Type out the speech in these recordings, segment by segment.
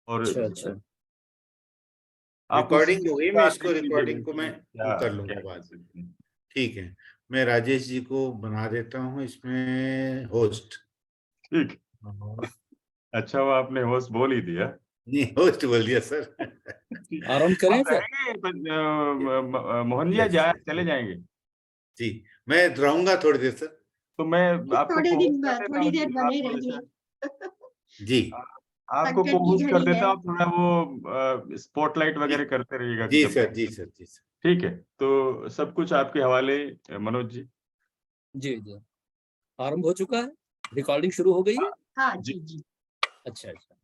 और अच्छा अच्छा, आप रिकॉर्डिंग हो गई, मैं इसको देख लीजिए रिकॉर्डिंग को मैं क्या कर लूंगा क्या बाद में। ठीक है, मैं राजेश जी को बना देता हूँ इसमें होस्ट। ठीक। अच्छा, वो आपने होस्ट बोल ही दिया। नहीं, होस्ट बोल दिया सर। आरंभ करें आप फिर। रहेंगे मोहन जी, चले जाएंगे? जी, मैं रहूंगा थोड़ी देर सर। तो मैं आपको थोड़ी co-host कर देता थोड़ी हूँ देर जी, बने आप थोड़े रहिए। से जी आपको संकट की co-host कर घड़ी देता है। हूँ, थोड़ा वो स्पॉटलाइट वगैरह करते रहिएगा कि जी जब सर, जी सर, जी सर। ठीक है। तो सब कुछ आपके हवाले मनोज जी। जी जी, आरंभ हो चुका है, रिकॉर्डिंग शुरू हो गई है। हाँ जी जी। अच्छा अच्छा,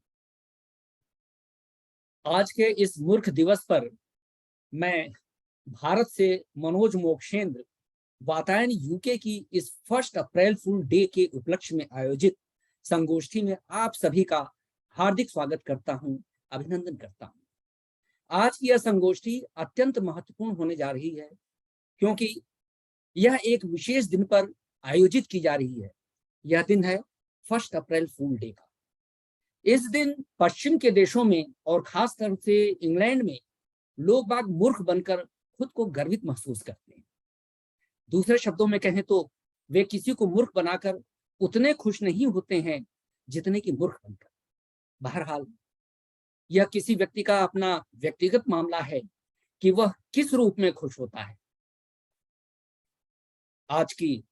आज के इस मूर्ख दिवस पर मैं भारत से मनोज मोक्षेंद्र वातायन यूके की इस 1 अप्रैल फुल डे के उपलक्ष्य में आयोजित संगोष्ठी में आप सभी का हार्दिक स्वागत करता हूं, अभिनंदन करता हूं। आज की यह संगोष्ठी अत्यंत महत्वपूर्ण होने जा रही है, क्योंकि यह एक विशेष दिन पर आयोजित की जा रही है। यह दिन है 1 अप्रैल फूल डे का। इस दिन पश्चिम के देशों में और खास तौर से इंग्लैंड में लोग बाग मूर्ख बनकर खुद को गर्वित महसूस करते हैं। दूसरे शब्दों में कहें तो वे किसी को मूर्ख बनाकर उतने खुश नहीं होते हैं जितने कि मूर्ख बनकर। बहरहाल यह किसी व्यक्ति का अपना व्यक्तिगत मामला है कि वह किस रूप में खुश होता है। आज की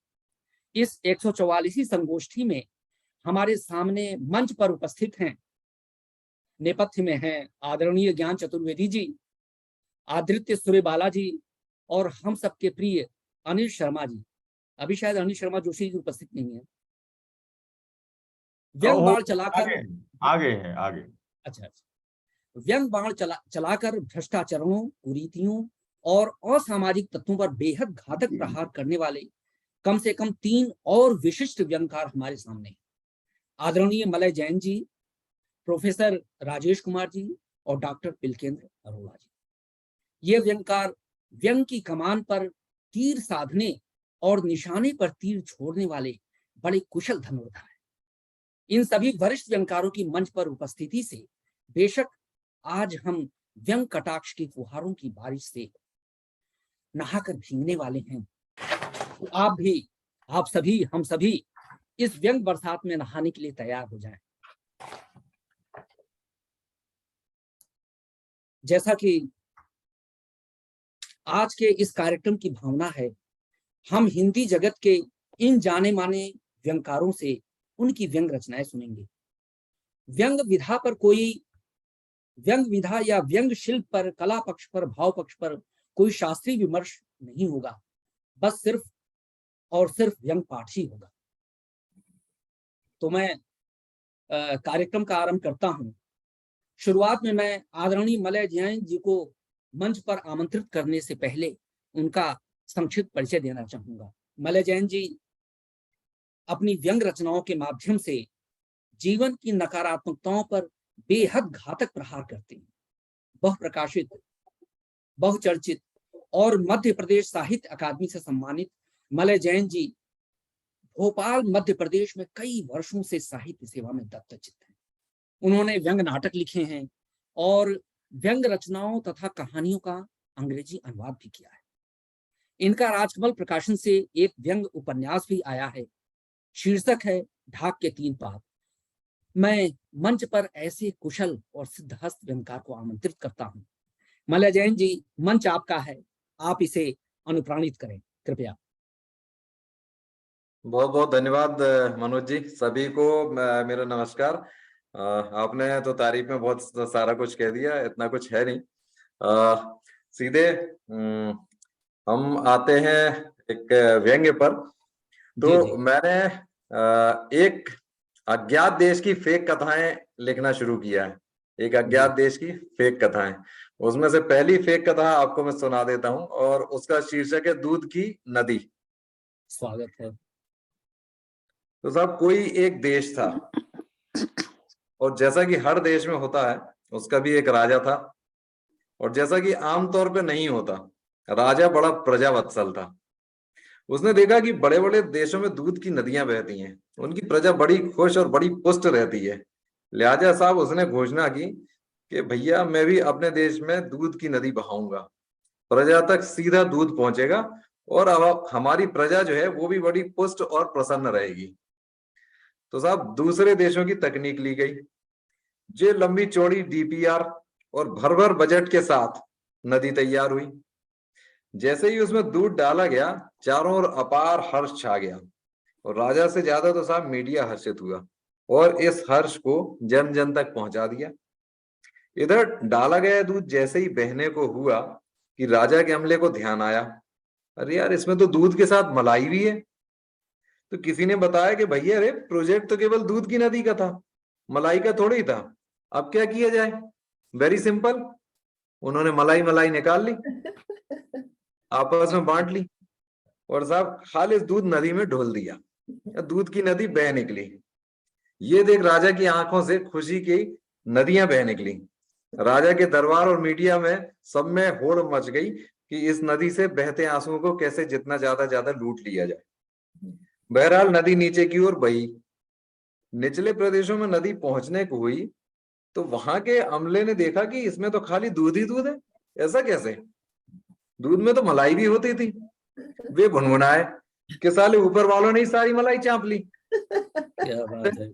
इस 144वीं संगोष्ठी में हमारे सामने मंच पर उपस्थित हैं, नेपथ्य में हैं आदरणीय ज्ञान चतुर्वेदी जी, आदित्य सूर्यबाला जी और हम सबके प्रिय अनिल शर्मा जी। अभी शायद अनिल शर्मा जोशी जी उपस्थित नहीं है। व्यंग बाण चलाकर आगे हैं आगे। अच्छा अच्छा, व्यंग बाण चलाकर भ्रष्टाचारों, कुरीतियों और असामाजिक तत्वों पर बेहद घातक प्रहार करने वाले कम से कम 3 और विशिष्ट व्यंगकार हमारे सामने हैं। आदरणीय मलय जैन जी, प्रोफेसर राजेश कुमार जी और डॉक्टर पिलकेंद्र अरोड़ा जी। ये व्यंगकार व्यंग की कमान पर तीर साधने और निशाने पर तीर छोड़ने वाले बड़े कुशल धनुर्धर हैं। इन सभी वरिष्ठ व्यंगकारों की मंच पर उपस्थिति से बेशक आज हम व्यंग कटाक्ष की फुहारों की बारिश से नहाकर भीगने वाले हैं, तो आप भी, आप सभी, हम सभी इस व्यंग बरसात में नहाने के लिए तैयार हो जाएं। जैसा कि आज के इस कार्यक्रम की भावना है, हम हिंदी जगत के इन जाने माने व्यंगकारों से उनकी व्यंग रचनाएं सुनेंगे। व्यंग विधा पर कोई व्यंग विधा या व्यंग शिल्प पर, कला पक्ष पर, भाव पक्ष पर कोई शास्त्रीय विमर्श नहीं होगा, बस सिर्फ और सिर्फ व्यंग पाठ ही होगा। तो मैं कार्यक्रम का आरंभ करता हूं। शुरुआत में मैं आदरणीय मलय जैन जी को मंच पर आमंत्रित करने से पहले उनका संक्षिप्त परिचय देना चाहूंगा। मलय जैन जी अपनी व्यंग रचनाओं के माध्यम से जीवन की नकारात्मकताओं पर बेहद घातक प्रहार करते हैं। बहुप्रकाशित, बहुचर्चित और मध्य प्रदेश साहित्य अकादमी से सम्मानित मलय जैन जी भोपाल मध्य प्रदेश में कई वर्षों से साहित्य सेवा में दत्तचित्त हैं। उन्होंने व्यंग नाटक लिखे हैं और व्यंग रचनाओं तथा कहानियों का अंग्रेजी अनुवाद भी किया है। इनका राजकमल प्रकाशन से एक व्यंग उपन्यास भी आया है, शीर्षक है ढाक के 3 पात। मैं मंच पर ऐसे कुशल और सिद्धहस्त व्यंगकार को आमंत्रित करता हूं। मलय जैन जी, मंच आपका है, आप इसे अनुप्राणित करें कृपया। बहुत बहुत धन्यवाद मनोज जी। सभी को मेरा नमस्कार। आपने तो तारीफ में बहुत सारा कुछ कह दिया, इतना कुछ है नहीं। सीधे हम आते हैं एक व्यंग्य पर। तो जी। मैंने एक अज्ञात देश की फेक कथाएं लिखना शुरू किया है। एक अज्ञात देश की फेक कथाएं, उसमें से पहली फेक कथा आपको मैं सुना देता हूं और उसका शीर्षक है दूध की नदी। स्वागत है। तो साहब, कोई एक देश था और जैसा कि हर देश में होता है, उसका भी एक राजा था। और जैसा कि आमतौर पे नहीं होता, राजा बड़ा प्रजावत्सल था। उसने देखा कि बड़े बड़े देशों में दूध की नदियां बहती हैं, उनकी प्रजा बड़ी खुश और बड़ी पुष्ट रहती है। लिहाजा साहब उसने घोषणा की कि भैया मैं भी अपने देश में दूध की नदी बहाऊंगा, प्रजा तक सीधा दूध पहुंचेगा और अब हमारी प्रजा जो है वो भी बड़ी पुष्ट और प्रसन्न रहेगी। तो साहब दूसरे देशों की तकनीक ली गई, जो लंबी चौड़ी डीपीआर और भर भर बजट के साथ नदी तैयार हुई। जैसे ही उसमें दूध डाला गया, चारों ओर अपार हर्ष छा गया और राजा से ज्यादा तो साहब मीडिया हर्षित हुआ और इस हर्ष को जन जन तक पहुंचा दिया। इधर डाला गया दूध जैसे ही बहने को हुआ कि राजा के अमले को ध्यान आया, अरे यार इसमें तो दूध के साथ मलाई भी है। तो किसी ने बताया कि भैया अरे प्रोजेक्ट तो केवल दूध की नदी का था, मलाई का थोड़ी ही था, अब क्या किया जाए? वेरी सिंपल, उन्होंने मलाई निकाल ली, आपस में बांट ली और साहब खालिस दूध नदी में ढोल दिया, दूध की नदी बह निकली। ये देख राजा की आंखों से खुशी की नदियां बह निकली। राजा के दरबार और मीडिया में सब में होड़ मच गई कि इस नदी से बहते आंसुओं को कैसे जितना ज्यादा लूट लिया जाए। बहरहाल नदी नीचे की ओर बही। निचले प्रदेशों में नदी पहुंचने को हुई तो वहां के अमले ने देखा कि इसमें तो खाली दूध ही दूध है, ऐसा कैसे? दूध में तो मलाई भी होती थी। वे भुनभुनाए कि साले ऊपर वालों ने ही सारी मलाई चाप ली। क्या बात है।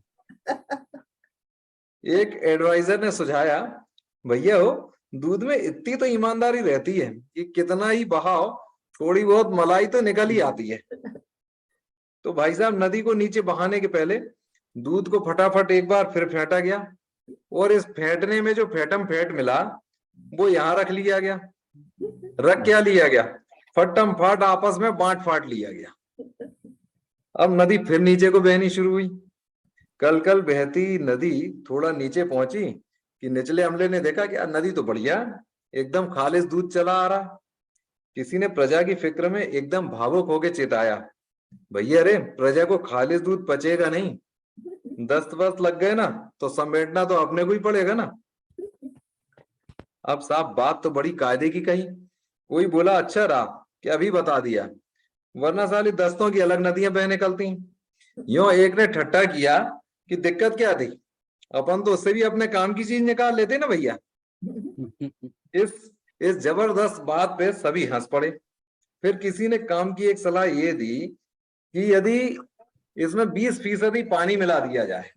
एक एडवाइजर ने सुझाया, भैया हो दूध में इतनी तो ईमानदारी रहती है कि कितना ही बहाओ थोड़ी बहुत मलाई तो निकल ही आती है। तो भाई साहब नदी को नीचे बहाने के पहले दूध को फटाफट एक बार फिर फेंटा गया और इस फेंटने में जो फेटम फेंट मिला वो यहाँ रख लिया गया। रख क्या लिया गया? फटम फाट आपस में बांट फाट लिया गया। अब नदी फिर नीचे को बहनी शुरू हुई। कल कल बहती नदी थोड़ा नीचे पहुंची कि निचले अमले ने देखा कि यार नदी तो बढ़िया, एकदम खालिस दूध चला आ रहा। किसी ने प्रजा की फिक्र में एकदम भावुक होकर चेताया, भैया अरे प्रजा को खालिस दूध पचेगा नहीं, दस्त वस्त लग गए ना तो समेटना तो अपने को ही पड़ेगा ना। अब साहब बात तो बड़ी कायदे की कही। कोई बोला अच्छा रहा कि अभी बता दिया, वरना साली दस्तों की अलग नदियां बह निकलती। यूं एक ने ठट्टा किया कि दिक्कत क्या थी, अपन तो उससे भी अपने काम की चीज निकाल लेते ना भैया। इस जबरदस्त बात पे सभी हंस पड़े। फिर किसी ने काम की एक सलाह ये दी कि यदि इसमें 20% पानी मिला दिया जाए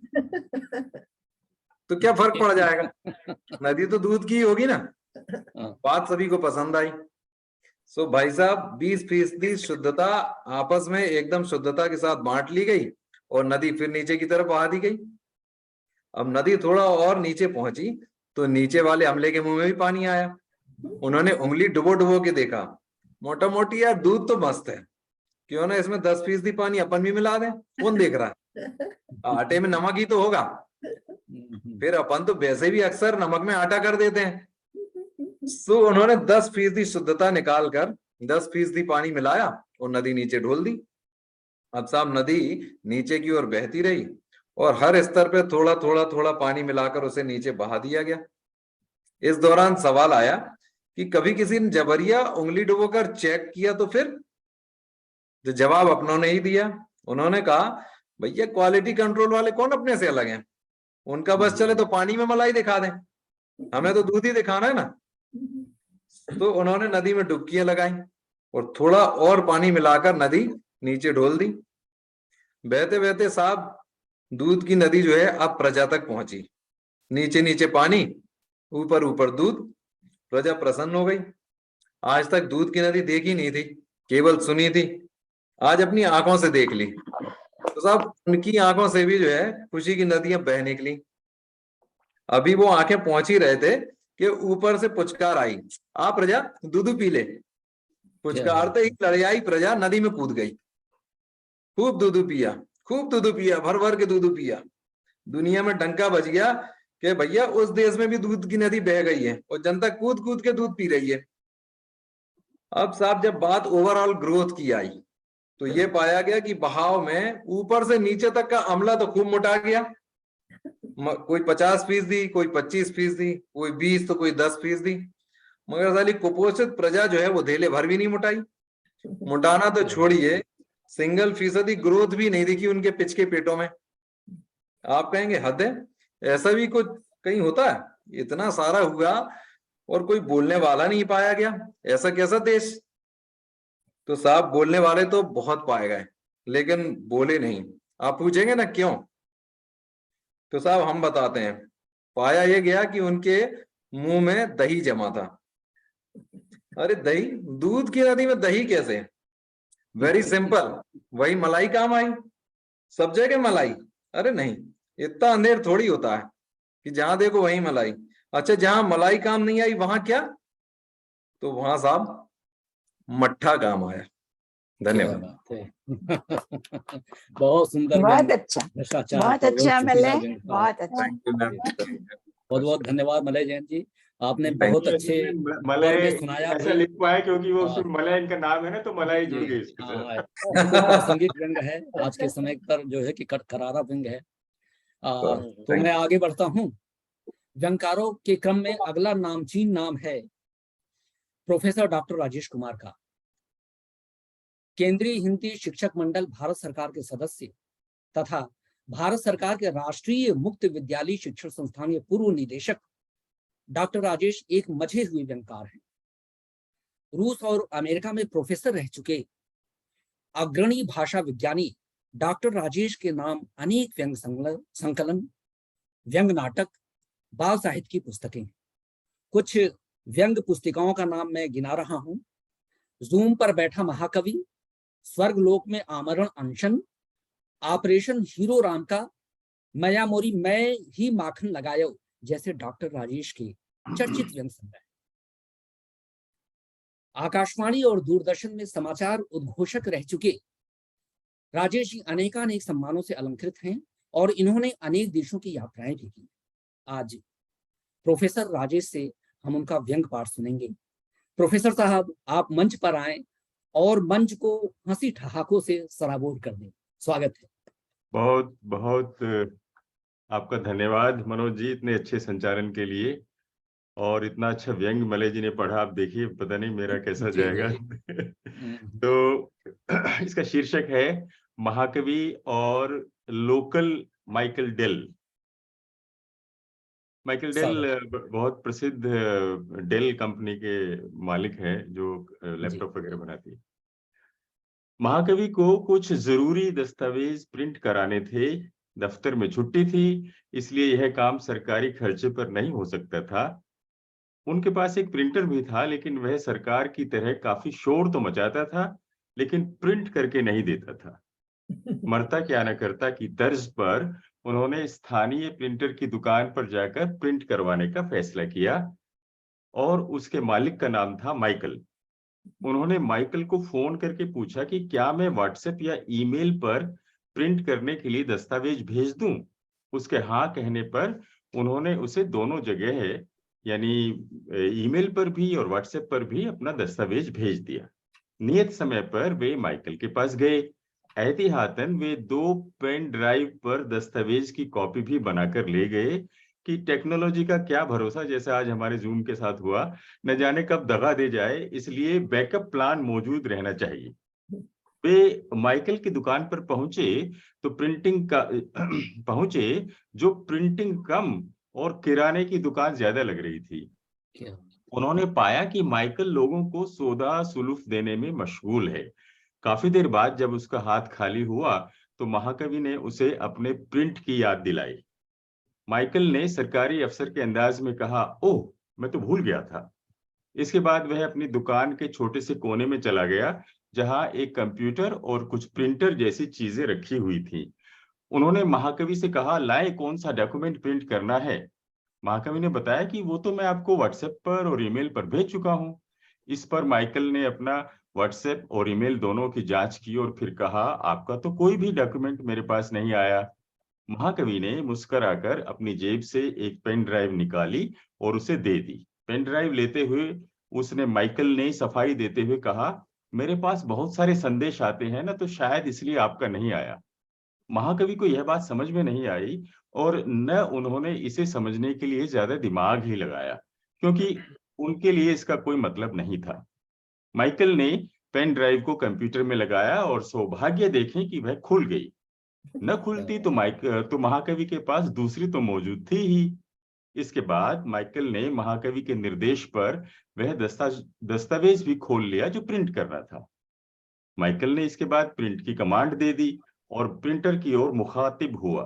तो क्या फर्क पड़ जाएगा, नदी तो दूध की होगी ना। बात सभी को पसंद आई। सो भाई साहब 20% शुद्धता आपस में एकदम शुद्धता के साथ बांट ली गई और नदी फिर नीचे की तरफ बहा दी गई। अब नदी थोड़ा और नीचे पहुंची तो नीचे वाले अमले के मुंह में भी पानी आया। उन्होंने उंगली डुबो डुबो के देखा, मोटा मोटी यार दूध तो मस्त है, क्यों ना इसमें 10% पानी अपन भी मिला दें, कौन देख रहा है, आटे में नमक ही तो होगा। फिर अपन तो वैसे भी अक्सर नमक में आटा कर देते हैं। सो उन्होंने 10% शुद्धता निकालकर 10% पानी मिलाया और नदी नीचे ढोल दी। अब साहब नदी नीचे की ओर बहती रही और हर स्तर पे थोड़ा पानी मिलाकर उसे नीचे बहा दिया गया। इस दौरान सवाल आया कि कभी किसी ने जबरिया उंगली डुबोकर चेक किया तो फिर? जो जवाब अपनों ने ही दिया। उन्होंने कहा भैया क्वालिटी कंट्रोल वाले कौन अपने से अलग हैं, उनका बस चले तो पानी में मलाई दिखा दें, हमें तो दूध ही दिखाना है ना। तो उन्होंने नदी में डुबकियां लगाई और थोड़ा और पानी मिलाकर नदी नीचे ढोल दी। बहते बहते साहब दूध की नदी जो है अब प्रजा तक पहुंची। नीचे नीचे पानी, ऊपर ऊपर दूध। प्रजा प्रसन्न हो गई। आज तक दूध की नदी देखी नहीं थी, केवल सुनी थी, आज अपनी आंखों से देख ली। तो साहब उनकी आंखों से भी जो है खुशी की नदियां बह निकली। अभी वो आंखें पहुंच ही रहे थे कि ऊपर से पुचकार आई, आ प्रजा दूध पी ले। पुचकारते ही लड़ियाई प्रजा नदी में कूद गई। खूब दूध पिया, खूब दूध पिया, भर भर के दूध पिया। दुनिया में डंका बज गया कि भैया उस देश में भी दूध की नदी बह गई है और जनता कूद कूद के दूध पी रही है। अब साहब जब बात ओवरऑल ग्रोथ की आई तो ये पाया गया कि बहाव में ऊपर से नीचे तक का अमला तो खूब मोटा गया। कोई 50%, कोई 25%, कोई 20 तो कोई 10%। मगर साली कुपोषित प्रजा जो है वो धेले भर भी नहीं मोटाई। मोटाना तो छोड़िए, सिंगल फीसदी ग्रोथ भी नहीं दिखी उनके पिच के पेटों में। आप कहेंगे हद है, ऐसा भी कुछ कहीं होता है? इतना सारा हुआ और कोई बोलने वाला नहीं पाया गया, ऐसा कैसा देश। तो साहब बोलने वाले तो बहुत पाए गए लेकिन बोले नहीं। आप पूछेंगे ना क्यों, तो साहब हम बताते हैं। पाया ये गया कि उनके मुंह में दही जमा था। अरे दही, दूध की नदी में दही कैसे? वेरी सिंपल, वही मलाई काम आई। सब जगह मलाई? अरे नहीं, इतना अंधेर थोड़ी होता है कि जहां देखो वहीं मलाई। अच्छा, जहां मलाई काम नहीं आई वहां क्या? तो वहां साहब मट्ठा काम आया। क्या धन्यवाद। बात है। बहुत सुंदर बहुत व्यंग, अच्छा, भ्रष्टाचार बहुत पर रोक अच्छा चुकीला मलय, व्यंग था। बहुत अच्छा। Thank you ma'am. बहुत बहुत धन्यवाद मलय जैन जी, आपने Thank बहुत ये अच्छे असल में स्वर मलय में सुनाया ऐसा भी। लिख पाया क्योंकि वो हाँ। उसमें मलय इनका नाम है ना, तो मलाई जुड़ जी, गई इसके हाँ, साथ। बिल्कुल प्रासंगिक व्यंग है आज के समय पर, जो है कि करारा व्यंग है। तो मैं आगे बढ़ता हूँ। व्यंगकारों के क्रम में अगला नामचीन नाम है प्रोफेसर डॉक्टर राजेश कुमार का। केंद्रीय हिंदी शिक्षक मंडल भारत सरकार के सदस्य तथा भारत सरकार के राष्ट्रीय मुक्त विद्यालय शिक्षण संस्थान के पूर्व निदेशक डॉक्टर राजेश एक मजे हुए व्यंगकार हैं। रूस और अमेरिका में प्रोफेसर रह चुके अग्रणी भाषा विज्ञानी डॉक्टर राजेश के नाम अनेक व्यंग संकलन, व्यंग नाटक, बाल साहित्य की पुस्तकें। कुछ व्यंग पुस्तिकाओं का नाम मैं गिना रहा हूं। जूम पर बैठा महाकवि, स्वर्गलोक में आमरण अनशन, ऑपरेशन हीरो राम का, मया मोरी मैं ही माखन लगायो जैसे डॉक्टर राजेश के चर्चित व्यंग संग्रह। आकाशवाणी और दूरदर्शन में समाचार उद्घोषक रह चुके राजेश जी अनेकानेक सम्मानों से अलंकृत हैं और इन्होंने अनेक देशों की यात्राएं भी की। आज प्रोफेसर राजेश से हम उनका व्यंग पाठ सुनेंगे। प्रोफेसर साहब, आप मंच पर आए और मंच को हंसी ठहाकों से सराबोर कर दें। स्वागत है। बहुत बहुत आपका धन्यवाद मनोज जी, इतने अच्छे संचालन के लिए। और इतना अच्छा व्यंग मलय जी ने पढ़ा, आप देखिए पता नहीं मेरा कैसा जी, जाएगा। जी। तो इसका शीर्षक है महाकवि और local Michael Dell. Michael Dell बहुत प्रसिद्ध डेल कंपनी के मालिक है जो लैपटॉप वगैरह बनाती है। महाकवि को कुछ जरूरी दस्तावेज प्रिंट कराने थे, दफ्तर में छुट्टी थी, इसलिए यह काम सरकारी खर्चे पर नहीं हो सकता था। उनके पास एक प्रिंटर भी था, लेकिन वह सरकार की तरह काफी शोर तो मचाता था, लेकिन प्रिंट करके नहीं देता था। मरता क्या न करता की तर्ज पर उन्होंने स्थानीय प्रिंटर की दुकान पर जाकर प्रिंट करवाने का फैसला किया और उसके मालिक का नाम था माइकल। उन्होंने माइकल को फोन करके पूछा कि क्या मैं व्हाट्सएप या ईमेल पर प्रिंट करने के लिए दस्तावेज भेज दूं। उसके हाँ कहने पर उन्होंने उसे दोनों जगह है, यानी ईमेल पर भी और व्हाट्सएप पर भी अपना दस्तावेज भेज दिया। नियत समय पर वे माइकल के पास गए। एहतियातन वे 2 पेन ड्राइव पर दस्तावेज की कॉपी भी बनाकर ले गए कि टेक्नोलॉजी का क्या भरोसा, जैसा आज हमारे जूम के साथ हुआ, न जाने कब दगा दे जाए, इसलिए बैकअप प्लान मौजूद रहना चाहिए। वे माइकल की दुकान पर पहुंचे तो प्रिंटिंग कम और किराने की दुकान ज्यादा लग रही थी। उन्होंने पाया कि माइकल लोगों को सौदा सुलूफ देने में मशगूल है। काफी देर बाद जब उसका हाथ खाली हुआ तो महाकवि ने उसे अपने प्रिंट की याद दिलाई। माइकल ने सरकारी अफसर के अंदाज में कहा, ओह, मैं तो भूल गया था। इसके बाद वह अपनी दुकान के छोटे से कोने में चला गया, जहां एक कंप्यूटर और कुछ प्रिंटर जैसी चीजें रखी हुई थी। उन्होंने महाकवि से कहा, लाए कौन सा डॉक्यूमेंट प्रिंट करना है। महाकवि ने बताया कि वो तो मैं आपको व्हाट्सएप पर और ईमेल पर भेज चुका हूं। इस पर माइकल ने अपना व्हाट्सएप और ईमेल दोनों की जांच की और फिर कहा, आपका तो कोई भी डॉक्यूमेंट मेरे पास नहीं आया। महाकवि ने मुस्कुराकर अपनी जेब से एक पेन ड्राइव निकाली और उसे दे दी। पेन ड्राइव लेते हुए उसने माइकल ने सफाई देते हुए कहा, मेरे पास बहुत सारे संदेश आते हैं ना, तो शायद इसलिए आपका नहीं आया। महाकवि को यह बात समझ में नहीं आई और न उन्होंने इसे समझने के लिए ज्यादा दिमाग ही लगाया, क्योंकि उनके लिए इसका कोई मतलब नहीं था। माइकल ने पेन ड्राइव को कंप्यूटर में लगाया और सौभाग्य देखें कि वह खुल गई। न खुलती तो महाकवि के पास दूसरी तो मौजूद थी ही। इसके बाद माइकल ने महाकवि के निर्देश पर वह दस्तावेज भी खोल लिया जो प्रिंट करना था। माइकल ने इसके बाद प्रिंट की कमांड दे दी और प्रिंटर की ओर मुखातिब हुआ।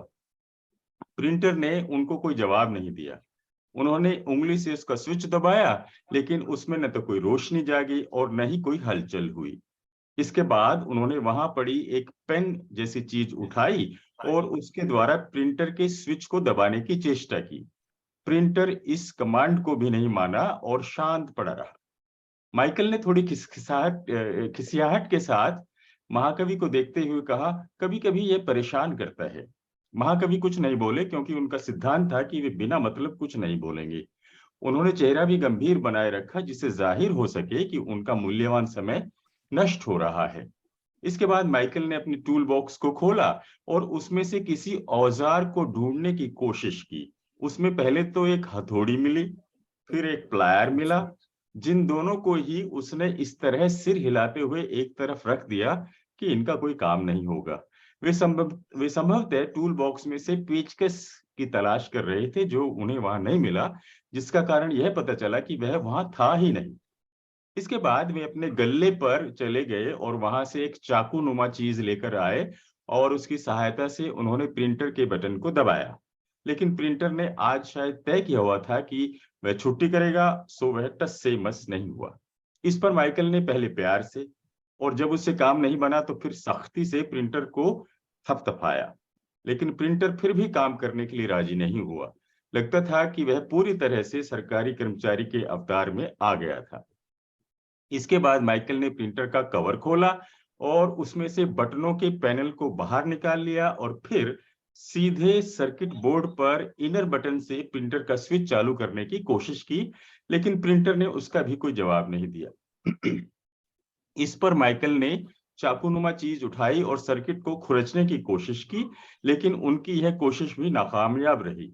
प्रिंटर ने उनको कोई जवाब नहीं दिया। उन्होंने उंगली से उसका स्विच दबाया, लेकिन उसमें न तो कोई रोशनी जागी और न ही कोई हलचल हुई। इसके बाद उन्होंने वहां पड़ी एक पेन जैसी चीज उठाई और उसके द्वारा प्रिंटर के स्विच को दबाने की चेष्टा की। प्रिंटर इस कमांड को भी नहीं माना और शांत पड़ा रहा। माइकल ने थोड़ी खिसियाहट के साथ महाकवि को देखते हुए कहा, कभी कभी ये परेशान करता है। महाकवि कुछ नहीं बोले, क्योंकि उनका सिद्धांत था कि वे बिना मतलब कुछ नहीं बोलेंगे। उन्होंने चेहरा भी गंभीर बनाए रखा, जिससे जाहिर हो सके कि उनका मूल्यवान समय नष्ट हो रहा है। इसके बाद माइकल ने अपनी टूल बॉक्स को खोला और उसमें से किसी औजार को ढूंढने की कोशिश की। उसमें पहले तो एक हथौड़ी मिली, फिर एक प्लायर मिला, जिन दोनों को ही उसने इस तरह सिर हिलाते हुए एक तरफ रख दिया कि इनका कोई काम नहीं होगा। वे संभवतः टूल बॉक्स में से पेचकस की तलाश कर रहे थे, जो उन्हें वहां नहीं मिला, जिसका कारण यह पता चला कि वह वहां था ही नहीं। इसके बाद वे अपने गल्ले पर चले गए और वहां से एक चाकू नुमा चीज लेकर आए और उसकी सहायता से उन्होंने प्रिंटर के बटन को दबाया। लेकिन प्रिंटर ने आज शायद तय किया हुआ था कि वह छुट्टी करेगा, सो वह टस से मस नहीं हुआ। इस पर माइकल ने पहले प्यार से और जब उससे काम नहीं बना तो फिर सख्ती से प्रिंटर को थपथपाया। लेकिन प्रिंटर फिर भी काम करने के लिए राजी नहीं हुआ। लगता था कि वह पूरी तरह से सरकारी कर्मचारी के अवतार में आ गया था। इसके बाद माइकल ने प्रिंटर का कवर खोला और उसमें से बटनों के पैनल को बाहर निकाल लिया और फिर सीधे सर्किट बोर्ड पर इनर बटन से प्रिंटर का स्विच चालू करने की कोशिश की, लेकिन प्रिंटर ने उसका भी कोई जवाब नहीं दिया। इस पर माइकल ने चाकूनुमा चीज उठाई और सर्किट को खुरचने की कोशिश की, लेकिन उनकी यह कोशिश भी नाकामयाब रही।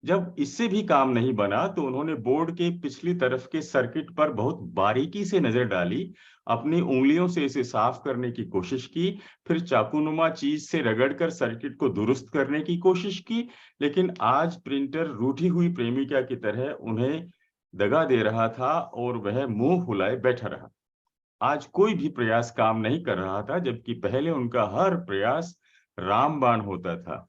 जब इससे भी काम नहीं बना तो उन्होंने बोर्ड के पिछली तरफ के सर्किट पर बहुत बारीकी से नजर डाली, अपनी उंगलियों से इसे साफ करने की कोशिश की, फिर चाकूनुमा चीज से रगड़कर सर्किट को दुरुस्त करने की कोशिश की, लेकिन आज प्रिंटर रूठी हुई प्रेमिका की तरह उन्हें दगा दे रहा था और वह मुंह फुलाए बैठा रहा। आज कोई भी प्रयास काम नहीं कर रहा था, जबकि पहले उनका हर प्रयास रामबाण होता था।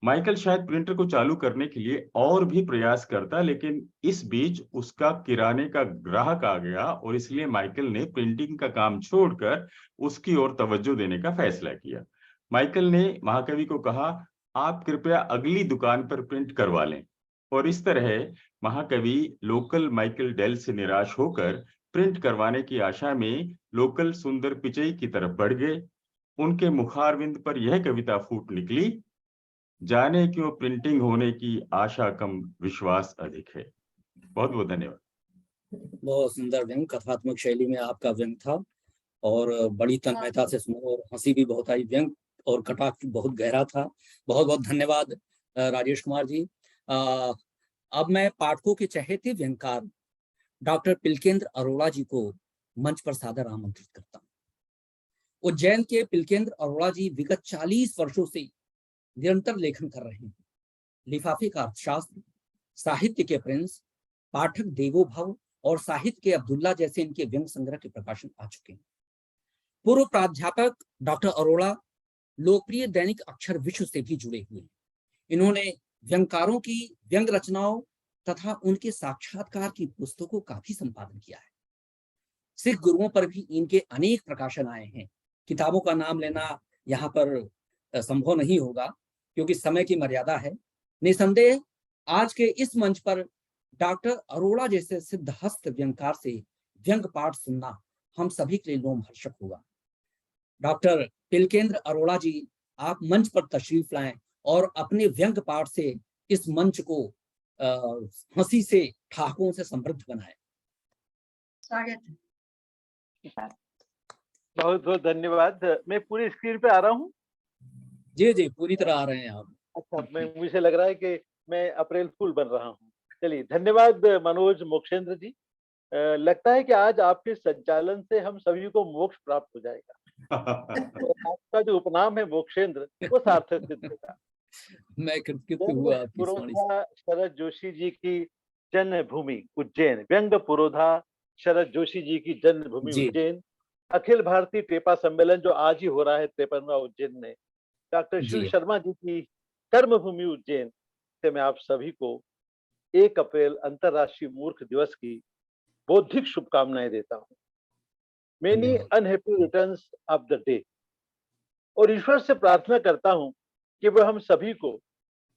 माइकल शायद प्रिंटर को चालू करने के लिए और भी प्रयास करता, लेकिन इस बीच उसका किराने का ग्राहक आ गया और इसलिए माइकल ने प्रिंटिंग का काम छोड़कर उसकी ओर तवज्जो देने का फैसला किया। माइकल ने महाकवि को कहा, आप कृपया अगली दुकान पर प्रिंट करवा लें। और इस तरह महाकवि लोकल माइकल डेल से निराश होकर प्रिंट करवाने की आशा में लोकल सुंदर पिचई की तरफ बढ़ गए। उनके मुखारविंद पर यह कविता फूट निकली, जाने क्यों प्रिंटिंग होने की आशा कम विश्वास अधिक है। बहुत बहुत धन्यवाद। बहुत सुंदर व्यंग, कथात्मक शैली में आपका व्यंग था और बड़ी तन्मयता से सुना और हंसी भी बहुत आई। व्यंग और कटाक्ष बहुत गहरा था। बहुत बहुत धन्यवाद राजेश कुमार जी। अब मैं पाठकों के चहेते व्यंगकार डॉक्टर पिलकेंद्र अरोड़ा जी को मंच पर सादर आमंत्रित करता हूँ। उज्जैन के पिलकेंद्र अरोड़ा जी विगत 40 वर्षों से निरंतर लेखन कर रहे हैं। लिफाफे का अर्थशास्त्र, साहित्य के प्रिंस, पाठक देवो भव और साहित्य के अब्दुल्ला जैसे इनके व्यंग संग्रह के प्रकाशन आ चुके हैं। पूर्व प्राध्यापक डॉक्टर अरोड़ा लोकप्रिय दैनिक अक्षर विश्व से भी जुड़े हुए हैं। इन्होंने व्यंगकारों की व्यंग रचनाओं तथा उनके साक्षात्कार की पुस्तकों का भी संपादन किया है। सिख गुरुओं पर भी इनके अनेक प्रकाशन आए हैं। किताबों का नाम लेना यहाँ पर संभव नहीं होगा क्योंकि समय की मर्यादा है। निसंदेह आज के इस मंच पर डॉक्टर अरोड़ा जैसे सिद्धहस्त व्यंगकार से व्यंग पाठ सुनना हम सभी के लिए लोमहर्षक होगा। डॉक्टर पिलकेंद्र अरोड़ा जी, आप मंच पर तशरीफ लाएं और अपने व्यंग पाठ से इस मंच को हंसी से, ठहाकों से समृद्ध बनाएं। स्वागत है। बहुत बहुत धन्यवाद। मैं पूरी स्क्रीन पे आ रहा हूँ? जी जी, पूरी तरह आ रहे हैं आप। अच्छा, मुझे लग रहा है कि मैं अप्रैल फूल बन रहा हूँ। चलिए, धन्यवाद मनोज मोक्षेंद्र जी। लगता है कि आज आपके संचालन से हम सभी को मोक्ष प्राप्त हो जाएगा। और आपका जो उपनाम है मोक्षेंद्र, वो सार्थक सिद्ध होगा। मैं कृतकृत हुआ आपकी इस वाणी से। पुरोधा शरद जोशी जी की जन्मभूमि उज्जैन, व्यंग पुरोधा शरद जोशी जी की जन्मभूमि जी। उज्जैन, अखिल भारतीय टेपा सम्मेलन जो आज ही हो रहा है 53वां उज्जैन में, डॉक्टर शिव जी। शर्मा जी की कर्मभूमि उज्जैन से मैं आप सभी को 1 अप्रैल अंतरराष्ट्रीय मूर्ख दिवस की बौद्धिक शुभकामनाएं देता हूं। मेनी धन्यवाद। Unhappy returns of the day. और ईश्वर से प्रार्थना करता हूं कि वह हम सभी को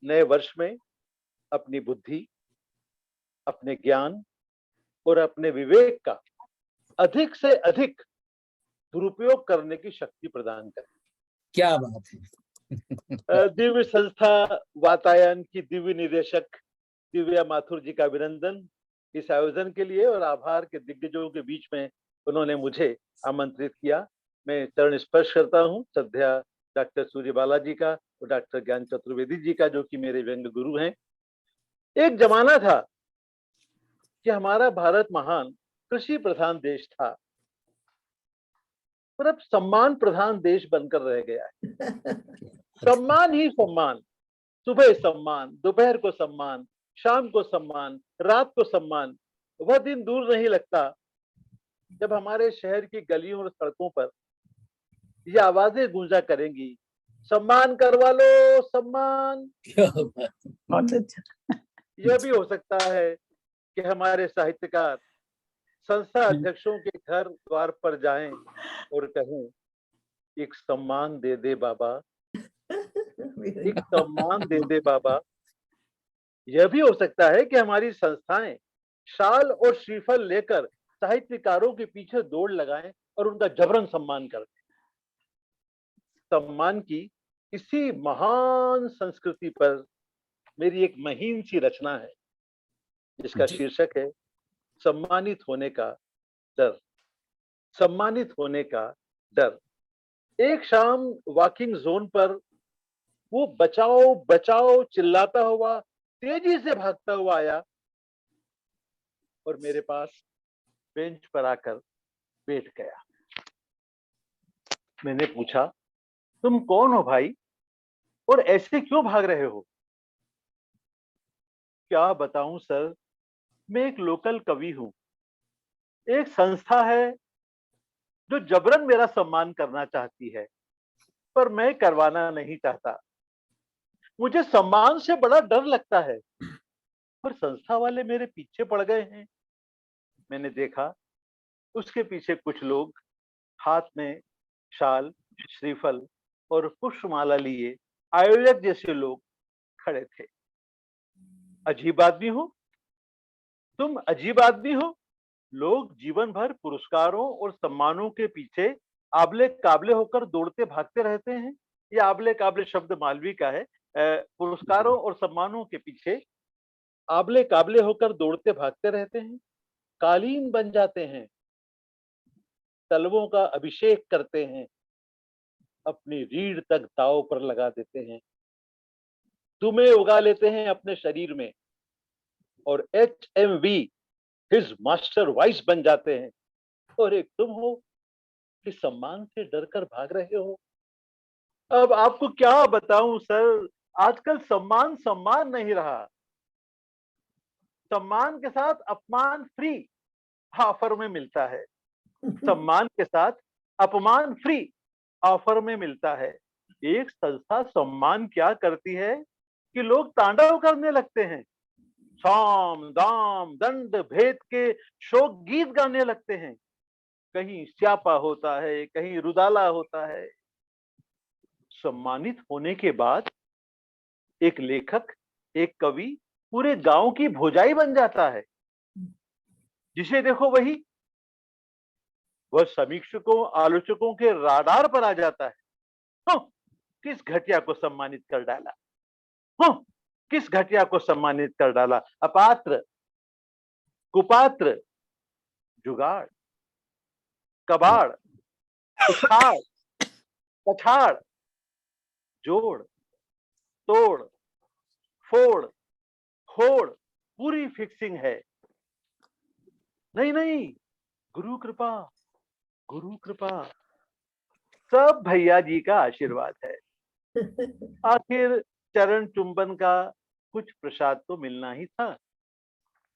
नए वर्ष में अपनी बुद्धि, अपने ज्ञान और अपने विवेक का अधिक से अधिक दुरुपयोग करने की शक्ति प्रदान करे। क्या बात है। दिव्य संस्था वातायन की दिव्य निदेशक दिव्या माथुर जी का अभिनंदन इस आयोजन के लिए, और आभार के दिग्गजों के बीच में उन्होंने मुझे आमंत्रित किया। मैं चरण स्पर्श करता हूँ श्रद्धा डॉक्टर सूर्यबाला जी का और डॉक्टर ज्ञान चतुर्वेदी जी का, जो कि मेरे व्यंग गुरु हैं। एक जमाना था कि हमारा भारत महान कृषि प्रधान देश था, पर अब सम्मान प्रधान देश बनकर रह गया है। सम्मान ही सम्मान, सुबह सम्मान, दोपहर को सम्मान, शाम को सम्मान, रात को सम्मान। वह दिन दूर नहीं लगता जब हमारे शहर की गलियों और सड़कों पर ये आवाजें गूंजा करेंगी, सम्मान करवा लो, सम्मान। क्या बात। बहुत अच्छा। यह भी हो सकता है कि हमारे साहित्यकार संस्था अध्यक्षों के घर द्वार पर जाएं और कहें, एक सम्मान दे दे बाबा, एक सम्मान दे दे बाबा। यह भी हो सकता है कि हमारी संस्थाएं शाल और श्रीफल लेकर साहित्यकारों के पीछे दौड़ लगाएं और उनका जबरन सम्मान करें। सम्मान की इसी महान संस्कृति पर मेरी एक महीन सी रचना है, जिसका जी। शीर्षक है सम्मानित होने का डर। सम्मानित होने का डर। एक शाम वॉकिंग जोन पर वो बचाओ बचाओ चिल्लाता हुआ तेजी से भागता हुआ आया और मेरे पास बेंच पर आकर बैठ गया। मैंने पूछा, तुम कौन हो भाई और ऐसे क्यों भाग रहे हो? क्या बताऊं सर, मैं एक लोकल कवि हूं। एक संस्था है जो जबरन मेरा सम्मान करना चाहती है, पर मैं करवाना नहीं चाहता। मुझे सम्मान से बड़ा डर लगता है, पर संस्था वाले मेरे पीछे पड़ गए हैं। मैंने देखा उसके पीछे कुछ लोग हाथ में शाल, श्रीफल और पुष्पमाला लिए आयोजक जैसे लोग खड़े थे। अजीब आदमी हो तुम, अजीब आदमी हो। लोग जीवन भर पुरस्कारों और सम्मानों के पीछे आबले काबले होकर दौड़ते भागते रहते हैं। ये आबले काबले शब्द मालवी का है। पुरस्कारों और सम्मानों के पीछे आबले काबले होकर दौड़ते भागते रहते हैं, कालीन बन जाते हैं, तलवों का अभिषेक करते हैं, अपनी रीढ़ तक दांव पर लगा देते हैं, तुम्हें उगा लेते हैं अपने शरीर में और HMV हिज मास्टर वाइस बन जाते हैं। और एक तुम हो कि सम्मान से डरकर भाग रहे हो। अब आपको क्या बताऊं सर, आजकल सम्मान सम्मान नहीं रहा। सम्मान के साथ अपमान फ्री ऑफर में मिलता है। सम्मान के साथ अपमान फ्री ऑफर में मिलता है। एक संस्था सम्मान क्या करती है कि लोग तांडव करने लगते हैं, साम दाम दंड भेद के शोक गीत गाने लगते हैं। कहीं स्यापा होता है, कहीं रुदाला होता है। सम्मानित होने के बाद एक लेखक, एक कवि पूरे गांव की भौजाई बन जाता है। जिसे देखो वही, वह समीक्षकों आलोचकों के राडार पर आ जाता है। किस घटिया को सम्मानित कर डाला, किस घटिया को सम्मानित कर डाला। अपात्र, कुपात्र, जुगाड़, कबाड़, उछाड़, पछाड़, जोड़, तोड़, फोड़, फोड़, पूरी फिक्सिंग है। नहीं नहीं, गुरु कृपा, गुरु कृपा, सब भैया जी का आशीर्वाद है। आखिर चरण चुंबन का कुछ प्रसाद तो मिलना ही था।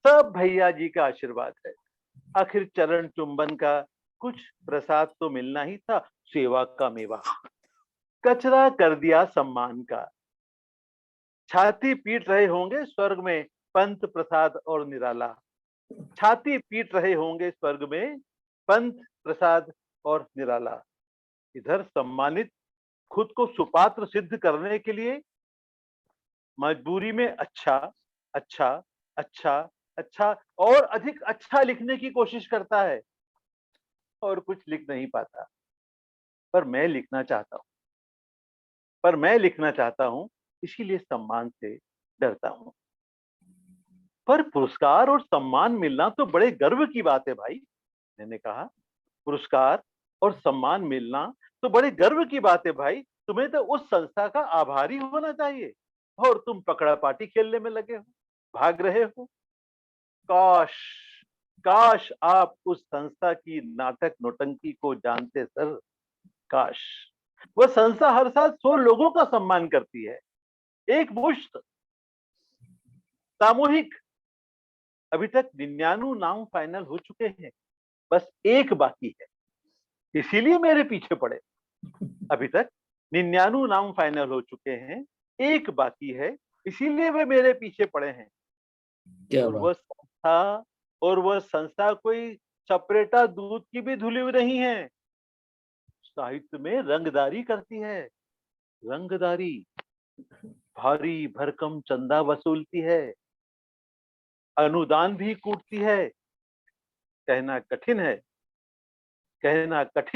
सब भैया जी का आशीर्वाद है। आखिर चरण चुंबन का कुछ प्रसाद तो मिलना ही था। सेवा का मेवा कचरा कर दिया सम्मान का। छाती पीट रहे होंगे स्वर्ग में पंत प्रसाद और निराला। छाती पीट रहे होंगे स्वर्ग में पंत प्रसाद और निराला। इधर सम्मानित खुद को सुपात्र सिद्ध करने के लिए मजबूरी में अच्छा अच्छा अच्छा अच्छा और अधिक अच्छा लिखने की कोशिश करता है और कुछ लिख नहीं पाता। पर मैं लिखना चाहता हूं इसीलिए सम्मान से डरता हूं। पर पुरस्कार और सम्मान मिलना तो बड़े गर्व की बात है भाई। मैंने कहा पुरस्कार और सम्मान मिलना तो बड़े गर्व की बात है भाई। तुम्हें तो उस संस्था का आभारी होना चाहिए और तुम पकड़ा पाटी खेलने में लगे हो, भाग रहे हो। काश काश आप उस संस्था की नाटक नौटंकी को जानते सर। काश वह संस्था हर साल 100 लोगों का सम्मान करती है। एक मुश्त सामूहिक। अभी तक 99 नाम फाइनल हो चुके हैं, बस एक बाकी है, इसीलिए मेरे पीछे पड़े। अभी तक 99 नाम फाइनल हो चुके हैं, एक बाकी है, इसीलिए वे मेरे पीछे पड़े हैं। और वह संस्था कोई चपरेटा दूध की भी धुली हुई नहीं है। साहित्य में रंगदारी करती है। रंगदारी भारी भरकम चंदा वसूलती है, अनुदान भी कूटती है। कहना कठिन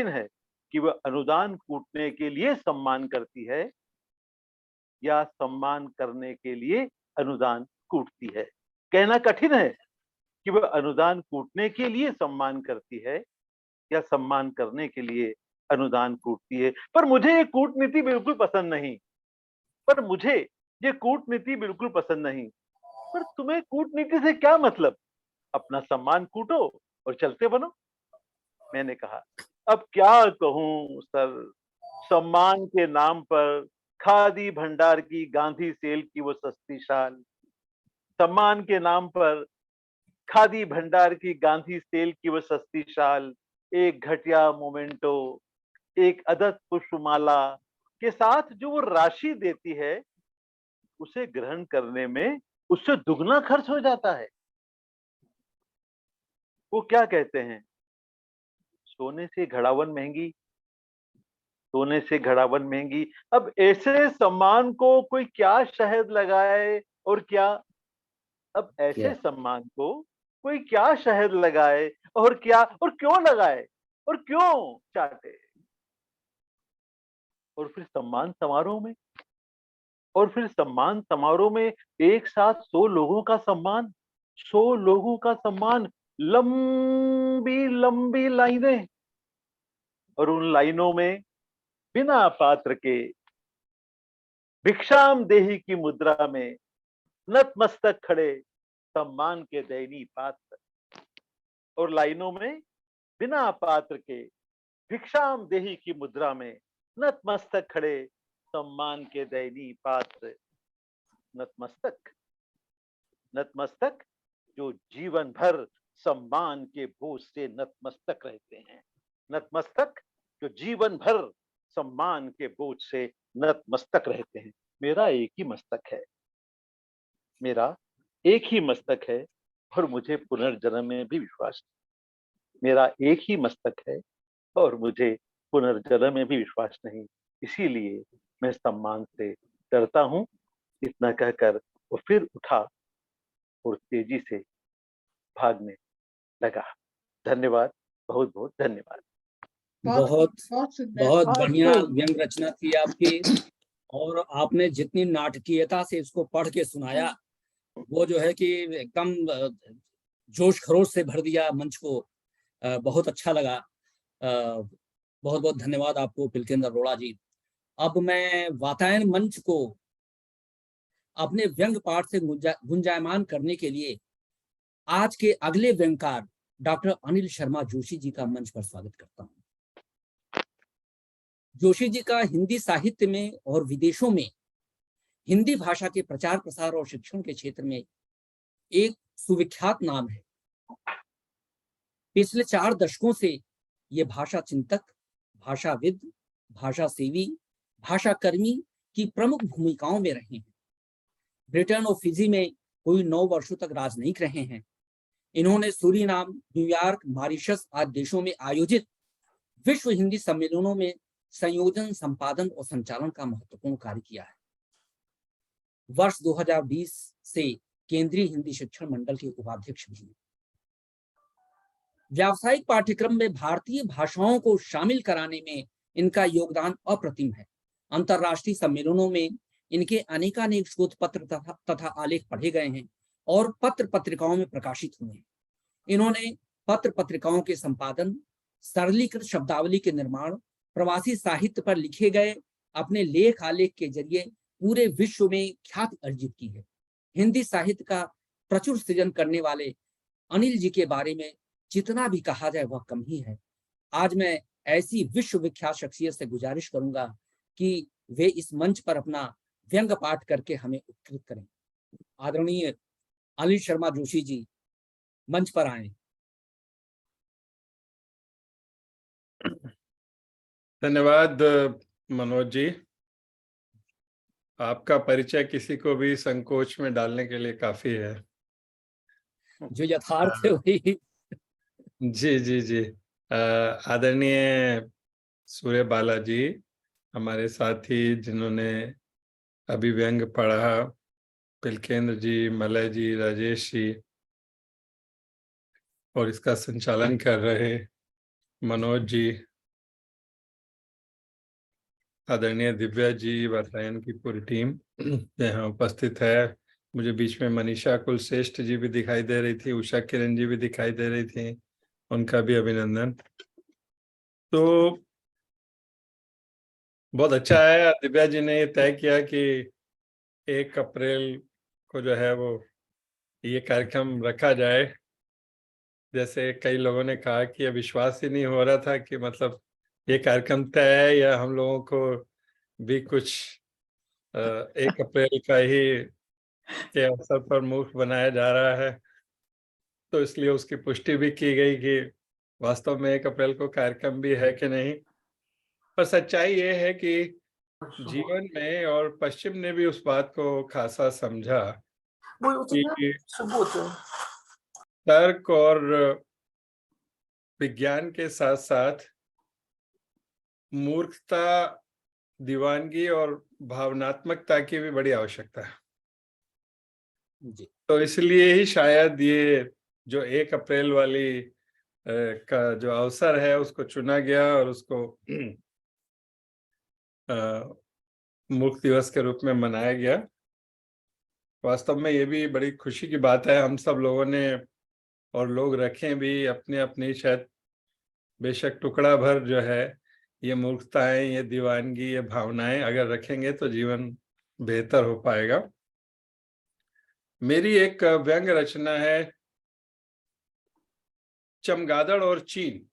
है कि वह अनुदान कूटने के लिए सम्मान करती है या सम्मान करने के लिए अनुदान कूटती है। कहना कठिन है कि वह अनुदान कूटने के लिए सम्मान करती है या सम्मान करने के लिए अनुदान कूटती है। पर मुझे ये कूटनीति बिल्कुल पसंद नहीं। पर तुम्हें कूटनीति से क्या मतलब? अपना सम्मान कूटो और चलते बनो। मैंने कहा अब क्या कहूं सर, सम्मान के नाम पर खादी भंडार की गांधी सेल की वो सस्ती शाल। सम्मान के नाम पर खादी भंडार की गांधी सेल की वो सस्ती शाल, एक घटिया मोमेंटो, एक अदत पुष्पमाला के साथ जो वो राशि देती है, उसे ग्रहण करने में उससे दुगना खर्च हो जाता है। वो क्या कहते हैं, सोने से घड़ावन महंगी। अब ऐसे सम्मान को कोई क्या शहद लगाए और क्या, अब ऐसे सम्मान को कोई क्या शहद लगाए और क्या, और क्यों लगाए और क्यों चाटे। और फिर सम्मान समारोह में एक साथ 100 लोगों का सम्मान, लंबी लंबी लाइनें, और उन लाइनों में बिना पात्र के भिक्षाम देही की मुद्रा में नतमस्तक खड़े सम्मान के दयनीय पात्र। और लाइनों में बिना पात्र के भिक्षाम देही की मुद्रा में नतमस्तक खड़े सम्मान के दयनीय पात्र। नतमस्तक जो जीवन भर सम्मान के बोझ से नतमस्तक रहते हैं। नतमस्तक जो जीवन भर सम्मान के बोझ से नतमस्तक रहते हैं। मेरा एक ही मस्तक है और मुझे पुनर्जन्म में भी विश्वास नहीं। इसीलिए मैं सम्मान से डरता हूं। इतना कहकर वो फिर उठा और तेजी से भागने लगा। धन्यवाद, बहुत बहुत धन्यवाद। बहुत बढ़िया व्यंग रचना थी आपकी, और आपने जितनी नाटकीयता से इसको पढ़ के सुनाया, वो जो है कि एकदम जोश खरोश से भर दिया मंच को। बहुत अच्छा लगा। बहुत बहुत धन्यवाद आपको पिलकेंद्र अरोड़ा जी। अब मैं वातायन मंच को अपने व्यंग पाठ से गुंजायमान करने के लिए आज के अगले व्यंगकार डॉक्टर अनिल शर्मा जोशी जी का मंच पर स्वागत करता हूं। जोशी जी का हिंदी साहित्य में और विदेशों में हिंदी भाषा के प्रचार प्रसार और शिक्षण के क्षेत्र में एक सुविख्यात नाम है। पिछले 4 दशकों से ये भाषा चिंतक, भाषाविद, भाषा सेवी, भाषा कर्मी की प्रमुख भूमिकाओं में रहे हैं। ब्रिटेन और फिजी में कोई 9 वर्षों तक राजनयिक रहे हैं। इन्होंने सूरीनाम, न्यूयॉर्क, मॉरिशस आदि देशों में आयोजित विश्व हिंदी सम्मेलनों में संयोजन, संपादन और संचालन का महत्वपूर्ण कार्य किया है। वर्ष 2020 से केंद्रीय हिंदी शिक्षण मंडल के उपाध्यक्ष भी हैं। व्यावसायिक पाठ्यक्रम में भारतीय भाषाओं को शामिल कराने में इनका योगदान अप्रतिम है। अंतर्राष्ट्रीय सम्मेलनों में इनके अनेकानेक शोध पत्र तथा आलेख पढ़े गए हैं और पत्र पत्रिकाओं में प्रकाशित हुए हैं। इन्होंने पत्र पत्रिकाओं के संपादन, सरलीकृत शब्दावली के निर्माण, प्रवासी साहित्य पर लिखे गए अपने लेख आलेख के जरिए पूरे विश्व में ख्याति अर्जित की है। हिंदी साहित्य का प्रचुर सृजन करने वाले अनिल जी के बारे में जितना भी कहा जाए वह कम ही है। आज मैं ऐसी विश्व विख्यात शख्सियत से गुजारिश करूंगा कि वे इस मंच पर अपना व्यंग पाठ करके हमें उत्कृत करें। आदरणीय अनिल शर्मा जोशी जी मंच पर आए। धन्यवाद मनोज जी। आपका परिचय किसी को भी संकोच में डालने के लिए काफी है। जो यथार्थ है वही। जी जी जी। आदरणीय सूर्य बाला जी हमारे साथी, जिन्होंने अभी व्यंग पढ़ा, पिलकेंद्र जी, मलय जी, राजेश जी, और इसका संचालन कर रहे मनोज जी, आदरणीय दिव्या जी, वातायन की पूरी टीम यहाँ उपस्थित है। मुझे बीच में मनीषा कुलश्रेष्ठ जी भी दिखाई दे रही थी, उषा किरण जी भी दिखाई दे रही थी, उनका भी अभिनंदन। तो बहुत अच्छा है, दिव्या जी ने ये तय किया कि 1 अप्रैल को जो है वो ये कार्यक्रम रखा जाए। जैसे कई लोगों ने कहा कि विश्वास ही नहीं हो रहा था कि मतलब ये कार्यक्रम तय है या हम लोगों को भी कुछ 1 अप्रैल का ही के अवसर पर मूर्ख बनाया जा रहा है। तो इसलिए उसकी पुष्टि भी की गई कि वास्तव में 1 अप्रैल को कार्यक्रम भी है कि नहीं। पर सच्चाई ये है कि जीवन में, और पश्चिम ने भी उस बात को खासा समझा कि तर्क और विज्ञान के साथ साथ मूर्खता, दीवानगी और भावनात्मकता की भी बड़ी आवश्यकता है। तो इसलिए ही शायद ये जो 1 अप्रैल वाली का जो अवसर है उसको चुना गया और उसको मूर्ख दिवस के रूप में मनाया गया। वास्तव में ये भी बड़ी खुशी की बात है। हम सब लोगों ने, और लोग रखें भी अपने अपनी, शायद बेशक टुकड़ा भर जो है ये मूर्खताएं, ये दीवानगी, ये भावनाएं अगर रखेंगे तो जीवन बेहतर हो पाएगा। मेरी एक व्यंग रचना है चमगादड़ और चीन,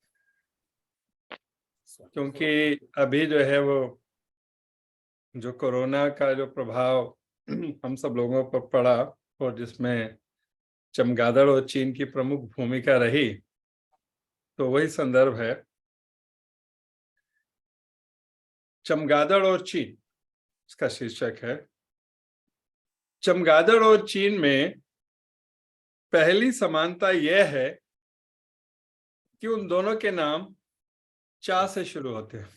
क्योंकि अभी जो है वो जो कोरोना का जो प्रभाव हम सब लोगों पर पड़ा और जिसमें चमगादड़ और चीन की प्रमुख भूमिका रही, तो वही संदर्भ है। चमगादड़ और चीन इसका शीर्षक है। चमगादड़ और चीन में पहली समानता यह है कि उन दोनों के नाम चा से शुरू होते हैं।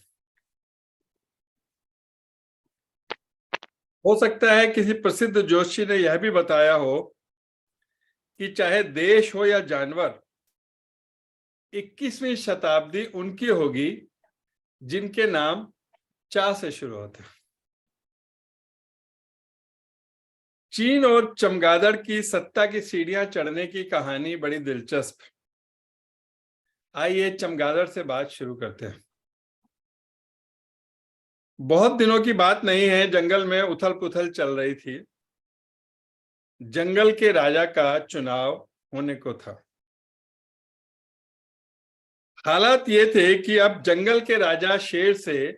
हो सकता है किसी प्रसिद्ध जोशी ने यह भी बताया हो कि चाहे देश हो या जानवर, 21वीं शताब्दी उनकी होगी जिनके नाम चा से शुरू होते हैं। चीन और चमगादड़ की सत्ता की सीढ़ियां चढ़ने की कहानी बड़ी दिलचस्प। आइए चमगादड़ से बात शुरू करते हैं। बहुत दिनों की बात नहीं है, जंगल में उथल पुथल चल रही थी। जंगल के राजा का चुनाव होने को था। हालात ये थे कि अब जंगल के राजा शेर से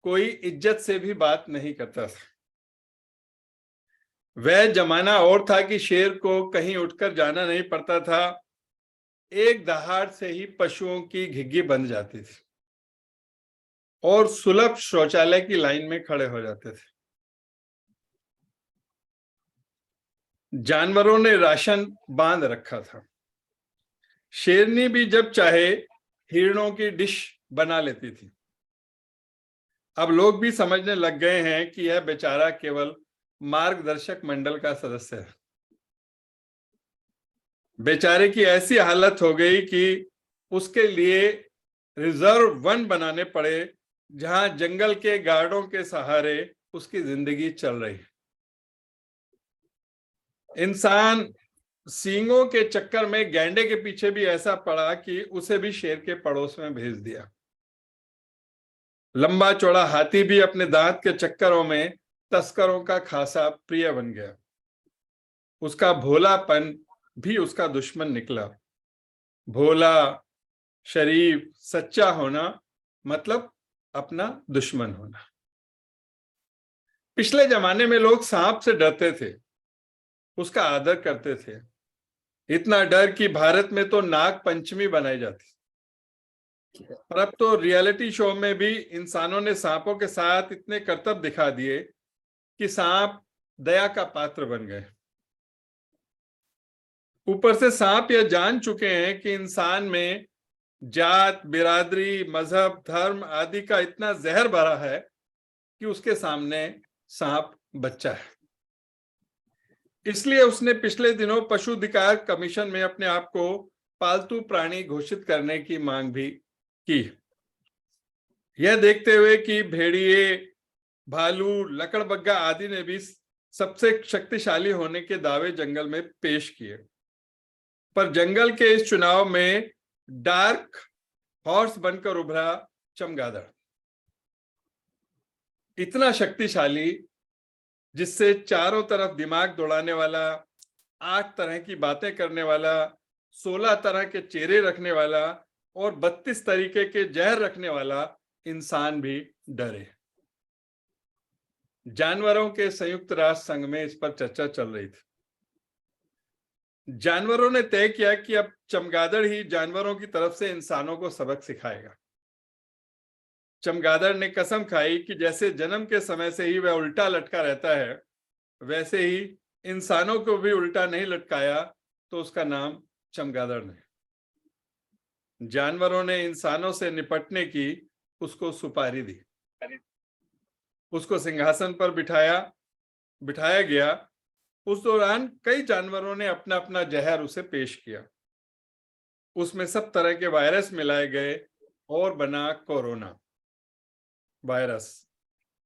कोई इज्जत से भी बात नहीं करता था। वह जमाना और था कि शेर को कहीं उठकर जाना नहीं पड़ता था, एक दहाड़ से ही पशुओं की घिग्गी बंध जाती थी और सुलभ शौचालय की लाइन में खड़े हो जाते थे। जानवरों ने राशन बांध रखा था। शेरनी भी जब चाहे हिरणों की डिश बना लेती थी। अब लोग भी समझने लग गए हैं कि यह बेचारा केवल मार्गदर्शक मंडल का सदस्य है। बेचारे की ऐसी हालत हो गई कि उसके लिए रिजर्व वन बनाने पड़े, जहां जंगल के गार्डों के सहारे उसकी जिंदगी चल रही है। इंसान सींगों के चक्कर में गैंडे के पीछे भी ऐसा पड़ा कि उसे भी शेर के पड़ोस में भेज दिया। लंबा चौड़ा हाथी भी अपने दांत के चक्करों में तस्करों का खासा प्रिय बन गया। उसका भोलापन भी उसका दुश्मन निकला। भोला, शरीफ, सच्चा होना मतलब अपना दुश्मन होना। पिछले जमाने में लोग सांप से डरते थे, उसका आदर करते थे। इतना डर कि भारत में तो नाग पंचमी बनाई जाती। और अब तो रियलिटी शो में भी इंसानों ने सांपों के साथ इतने करतब दिखा दिए कि सांप दया का पात्र बन गए। ऊपर से सांप यह जान चुके हैं कि इंसान में जात, बिरादरी, मजहब, धर्म आदि का इतना जहर भरा है कि उसके सामने सांप बच्चा है। इसलिए उसने पिछले दिनों पशु अधिकार कमीशन में अपने आप को पालतू प्राणी घोषित करने की मांग भी की। यह देखते हुए कि भेड़िए, भालू, लकड़बग्गा आदि ने भी सबसे शक्तिशाली होने के दावे जंगल में पेश किए, पर जंगल के इस चुनाव में डार्क हॉर्स बनकर उभरा चमगादड़। इतना शक्तिशाली, जिससे चारों तरफ दिमाग दौड़ाने वाला, 8 तरह की बातें करने वाला, 16 तरह के चेहरे रखने वाला और 32 तरीके के जहर रखने वाला इंसान भी डरे। जानवरों के संयुक्त राष्ट्र संघ में इस पर चर्चा चल रही थी। जानवरों ने तय किया कि अब चमगादड़ ही जानवरों की तरफ से इंसानों को सबक सिखाएगा। चमगादड़ ने कसम खाई कि जैसे जन्म के समय से ही वह उल्टा लटका रहता है, वैसे ही इंसानों को भी उल्टा नहीं लटकाया तो उसका नाम चमगादड़ नहीं। जानवरों ने इंसानों से निपटने की उसको सुपारी दी। उसको सिंहासन पर बिठाया गया। उस दौरान कई जानवरों ने अपना अपना जहर उसे पेश किया। उसमें सब तरह के वायरस मिलाए गए और बना कोरोना वायरस।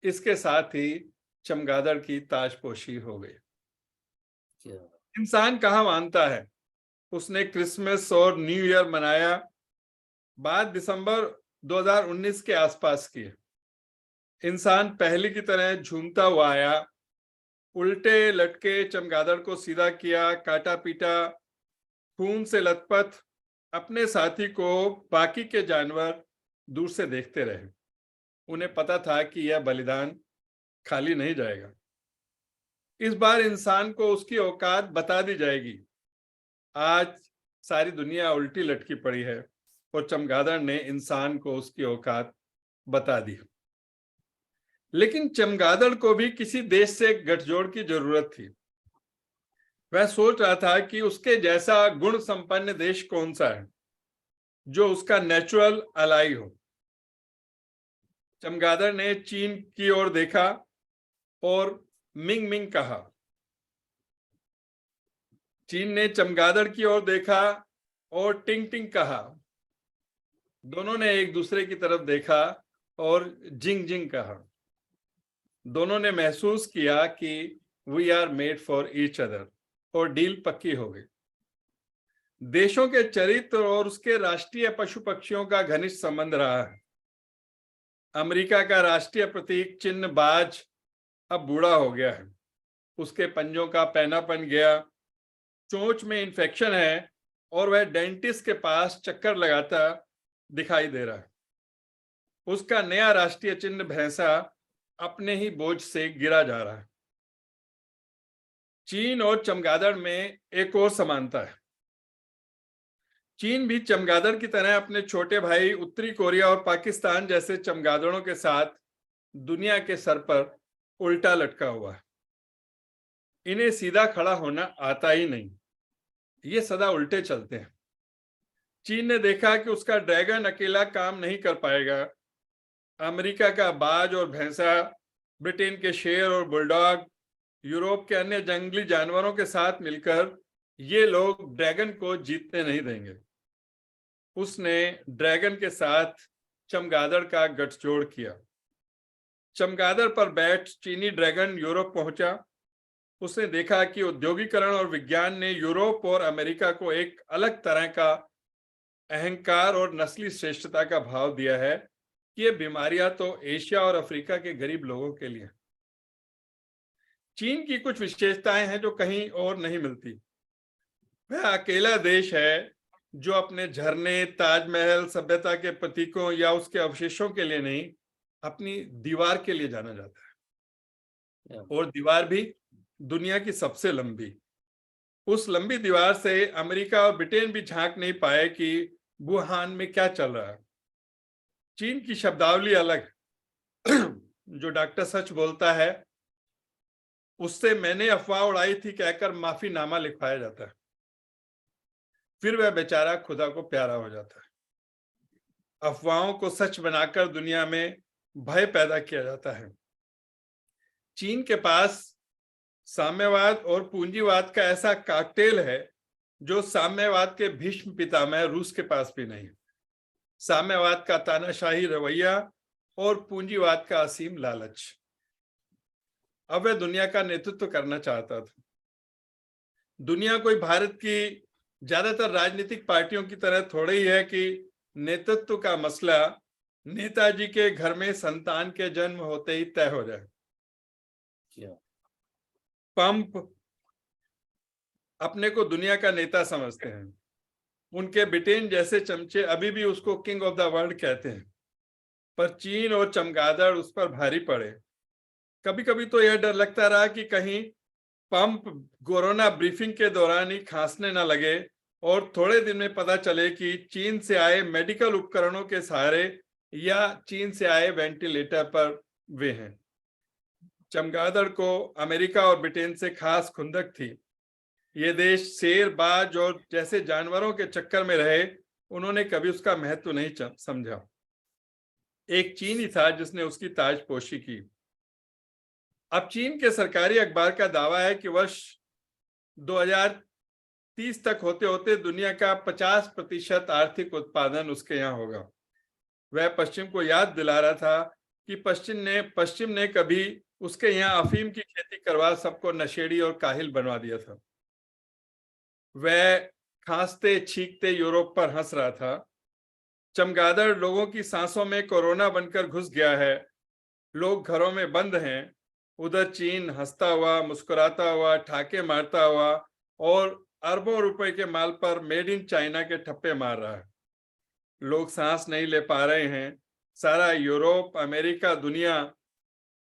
इसके साथ ही चमगादड़ की ताजपोशी हो गई। इंसान कहाँ मानता है। उसने क्रिसमस और न्यू ईयर मनाया, बाद दिसंबर 2019 के आसपास की। इंसान पहले की तरह झूमता हुआ आया, उल्टे लटके चमगादड़ को सीधा किया, काटा पीटा, खून से लथपथ अपने साथी को बाकी के जानवर दूर से देखते रहे। उन्हें पता था कि यह बलिदान खाली नहीं जाएगा। इस बार इंसान को उसकी औकात बता दी जाएगी। आज सारी दुनिया उल्टी लटकी पड़ी है और चमगादड़ ने इंसान को उसकी औकात बता दी। लेकिन चमगादड़ को भी किसी देश से गठजोड़ की जरूरत थी। वह सोच रहा था कि उसके जैसा गुण संपन्न देश कौन सा है जो उसका नेचुरल अलाई हो। चमगादड़ ने चीन की ओर देखा और मिंग मिंग कहा। चीन ने चमगादड़ की ओर देखा और टिंग टिंग कहा। दोनों ने एक दूसरे की तरफ देखा और जिंग जिंग कहा। दोनों ने महसूस किया कि we are made for each other और डील पक्की हो गई। देशों के चरित्र और उसके राष्ट्रीय पशु पक्षियों का घनिष्ठ संबंध रहा है। अमेरिका का राष्ट्रीय प्रतीक चिन्ह बाज अब बूढ़ा हो गया है। उसके पंजों का पैनापन गया, चोंच में इन्फेक्शन है और वह डेंटिस्ट के पास चक्कर लगाता दिखाई दे रहा है। उसका नया राष्ट्रीय चिन्ह भैंसा अपने ही बोझ से गिरा जा रहा है। चीन और चमगादड़ में एक और समानता है। चीन भी चमगादड़ की तरह अपने छोटे भाई उत्तरी कोरिया और पाकिस्तान जैसे चमगादड़ों के साथ दुनिया के सर पर उल्टा लटका हुआ है। इन्हें सीधा खड़ा होना आता ही नहीं, ये सदा उल्टे चलते हैं। चीन ने देखा कि उसका ड्रैगन अकेला काम नहीं कर पाएगा। अमेरिका का बाज और भैंसा, ब्रिटेन के शेर और बुलडॉग, यूरोप के अन्य जंगली जानवरों के साथ मिलकर ये लोग ड्रैगन को जीतने नहीं देंगे। उसने ड्रैगन के साथ चमगादड़ का गठजोड़ किया। चमगादड़ पर बैठ चीनी ड्रैगन यूरोप पहुंचा। उसने देखा कि औद्योगिकरण और विज्ञान ने यूरोप और अमेरिका को एक अलग तरह का अहंकार और नस्ली श्रेष्ठता का भाव दिया है कि ये बीमारियां तो एशिया और अफ्रीका के गरीब लोगों के लिए। चीन की कुछ विशेषताएं हैं जो कहीं और नहीं मिलती। वह अकेला देश है जो अपने झरने, ताजमहल, सभ्यता के प्रतीकों या उसके अवशेषों के लिए नहीं, अपनी दीवार के लिए जाना जाता है। और दीवार भी दुनिया की सबसे लंबी। उस लंबी दीवार से अमेरिका और ब्रिटेन भी झांक नहीं पाए कि वुहान में क्या चल रहा है। चीन की शब्दावली अलग जो डॉक्टर सच बोलता है उससे मैंने अफवाह उड़ाई थी कहकर माफीनामा लिखवाया जाता है। फिर वह बेचारा खुदा को प्यारा हो जाता है। अफवाहों को सच बनाकर दुनिया में भय पैदा किया जाता है। चीन के पास साम्यवाद और पूंजीवाद का ऐसा कॉकटेल है जो साम्यवाद के भीष्म पितामह रूस के पास भी नहीं। साम्यवाद का तानाशाही रवैया और पूंजीवाद का असीम लालच। अब वह दुनिया का नेतृत्व करना चाहता था। दुनिया कोई भारत की ज्यादातर राजनीतिक पार्टियों की तरह थोड़ी ही है कि नेतृत्व का मसला नेताजी के घर में संतान के जन्म होते ही तय हो जाए। पंप अपने को दुनिया का नेता समझते हैं। उनके ब्रिटेन जैसे चमचे अभी भी उसको किंग ऑफ द वर्ल्ड कहते हैं, पर चीन और चमगादड़ उस पर भारी पड़े। कभी कभी तो यह डर लगता रहा कि कहीं पंप कोरोना ब्रीफिंग के दौरान ही खांसने न लगे और थोड़े दिन में पता चले कि चीन से आए मेडिकल उपकरणों के सहारे या चीन से आए वेंटिलेटर पर वे हैं। चमगादड़ को अमेरिका और ब्रिटेन से खास खुंदक थी। ये देश शेर, बाज और जैसे जानवरों के चक्कर में रहे, उन्होंने कभी उसका महत्व नहीं समझा। एक चीन ही था जिसने उसकी ताजपोशी की। अब चीन के सरकारी अखबार का दावा है कि वर्ष 2030 तक होते होते दुनिया का 50% आर्थिक उत्पादन उसके यहाँ होगा। वह पश्चिम को याद दिला रहा था कि पश्चिम ने कभी उसके यहाँ अफीम की खेती करवा सबको नशेड़ी और काहिल बनवा दिया था। वह खांसते छींकते यूरोप पर हंस रहा था। चमगादड़ लोगों की सांसों में कोरोना बनकर घुस गया है। लोग घरों में बंद हैं। उधर चीन हंसता हुआ, मुस्कुराता हुआ, ठाके मारता हुआ और अरबों रुपए के माल पर मेड इन चाइना के ठप्पे मार रहा है। लोग सांस नहीं ले पा रहे हैं। सारा यूरोप, अमेरिका, दुनिया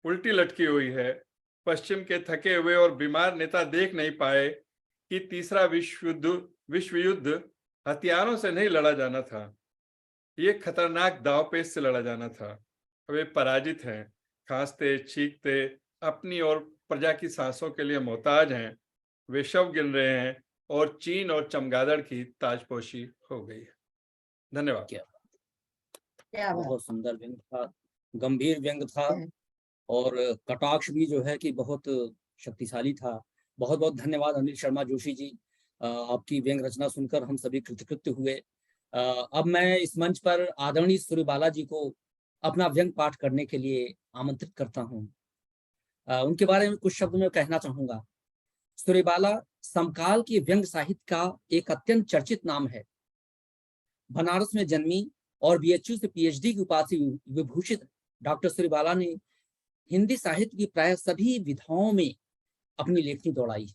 उल्टी लटकी हुई है। पश्चिम के थके हुए और बीमार नेता देख नहीं पाए कि तीसरा विश्व युद्ध हथियारों से नहीं लड़ा जाना था। ये खतरनाक दांवपेच से लड़ा जाना था। वे पराजित हैं, खांसते छींकते अपनी और प्रजा की सांसों के लिए मोहताज हैं। वे शव गिन रहे हैं और चीन और चमगादड़ की ताजपोशी हो गई है। धन्यवाद। क्या बात। बहुत सुंदर व्यंग था, गंभीर व्यंग था और कटाक्ष भी जो है कि बहुत शक्तिशाली था। बहुत बहुत धन्यवाद अनिल शर्मा जोशी जी। आपकी व्यंग रचना सुनकर हम सभी कृतकृत्य हुए। अब मैं इस मंच पर आदरणीय सूर्यबाला जी को अपना व्यंग पाठ करने के लिए आमंत्रित करता हूं। उनके बारे में कुछ शब्द मैं कहना चाहूंगा। सूर्यबाला समकाल के व्यंग साहित्य का एक अत्यंत चर्चित नाम है। बनारस में जन्मी और बीएचयू से पीएचडी की उपाधि विभूषित डॉक्टर सूर्यबाला ने हिंदी साहित्य की प्राय सभी विधाओं में अपनी लेखनी दौड़ाई है।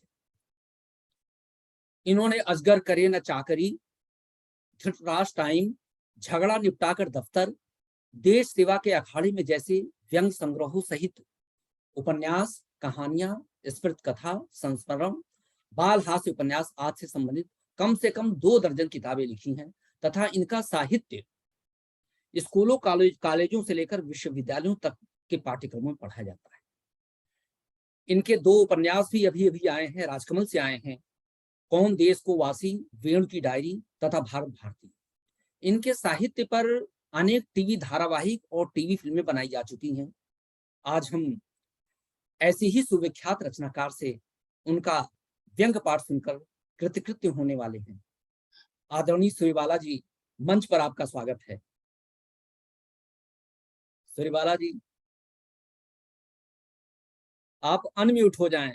इन्होंने अजगर करे न चाकरी, धृतराष्ट्र टाइम, झगड़ा निपटाकर दफ्तर, देश सेवा के अखाड़े में जैसे व्यंग संग्रहों सहित उपन्यास, कहानियां, स्मृत कथा, संस्मरण, बाल हास्य उपन्यास आदि से संबंधित कम से कम 2 दर्जन किताबें लिखी हैं तथा इनका साहित्य स्कूलों, कॉलेजों से लेकर विश्वविद्यालयों तक के पाठ्यक्रमों में पढ़ाया जाता है। इनके 2 उपन्यास भी अभी अभी आए हैं, राजकमल से आए हैं, कौन देश को वासी, वेणु की डायरी तथा भारत भारती। इनके साहित्य पर अनेक टीवी धारावाहिक और टीवी फिल्में बनाई जा चुकी हैं। आज हम ऐसे ही सुविख्यात रचनाकार से उनका व्यंग्य पाठ सुनकर कृतकृत्य होने वाले हैं। आदरणीय सूर्यबाला जी, मंच पर आपका स्वागत है। सूर्यबाला जी, आप अनम्यूट हो जाएं,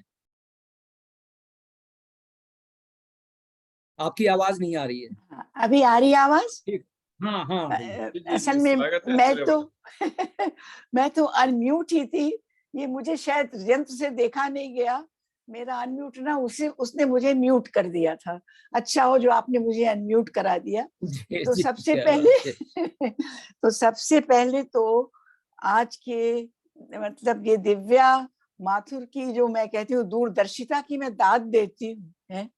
आपकी आवाज नहीं आ रही है। अभी आ रही है आवाज? हाँ हाँ, असल में मैं तो अनम्यूट ही थी। ये मुझे शायद यंत्र से देखा नहीं गया, मेरा अनम्यूट ना उसने मुझे म्यूट कर दिया था। अच्छा हो जो आपने मुझे अनम्यूट करा दिया। तो सबसे पहले तो आज के मतलब ये दिव्या माथुर की जो मैं कहती हूँ दूरदर्शिता की मैं दाद देती हूँ है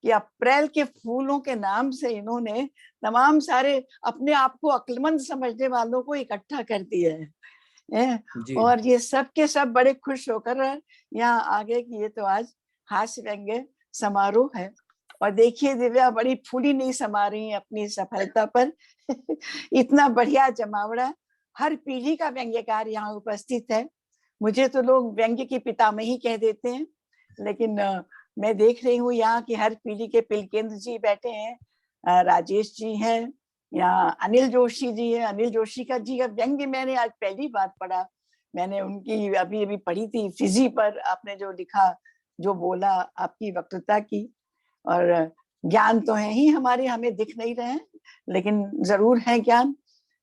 कि अप्रैल के फूलों के नाम से इन्होंने तमाम सारे अपने आप को अक्लमंद समझने वालों को इकट्ठा कर दिया है और ये सब के सब बड़े खुश होकर यहाँ आगे कि ये तो आज हास्य व्यंग्य समारोह है। और देखिए दिव्या बड़ी फूली नहीं समा रही है अपनी सफलता पर इतना बढ़िया जमावड़ा, हर पीढ़ी का व्यंग्यकार यहाँ उपस्थित है। मुझे तो लोग व्यंग्य की पितामही कह देते हैं, लेकिन मैं देख रही हूँ यहाँ की हर पीढ़ी के पिलकेंद्र जी बैठे हैं, राजेश जी हैं, यहाँ अनिल जोशी जी है। अनिल जोशी का जी का व्यंग्य मैंने आज पहली बार पढ़ा। मैंने उनकी अभी पढ़ी थी फिजी पर, आपने जो लिखा जो बोला आपकी वक्तृता की। और ज्ञान तो है ही हमारे, हमें दिख नहीं रहे हैं लेकिन जरूर है ज्ञान।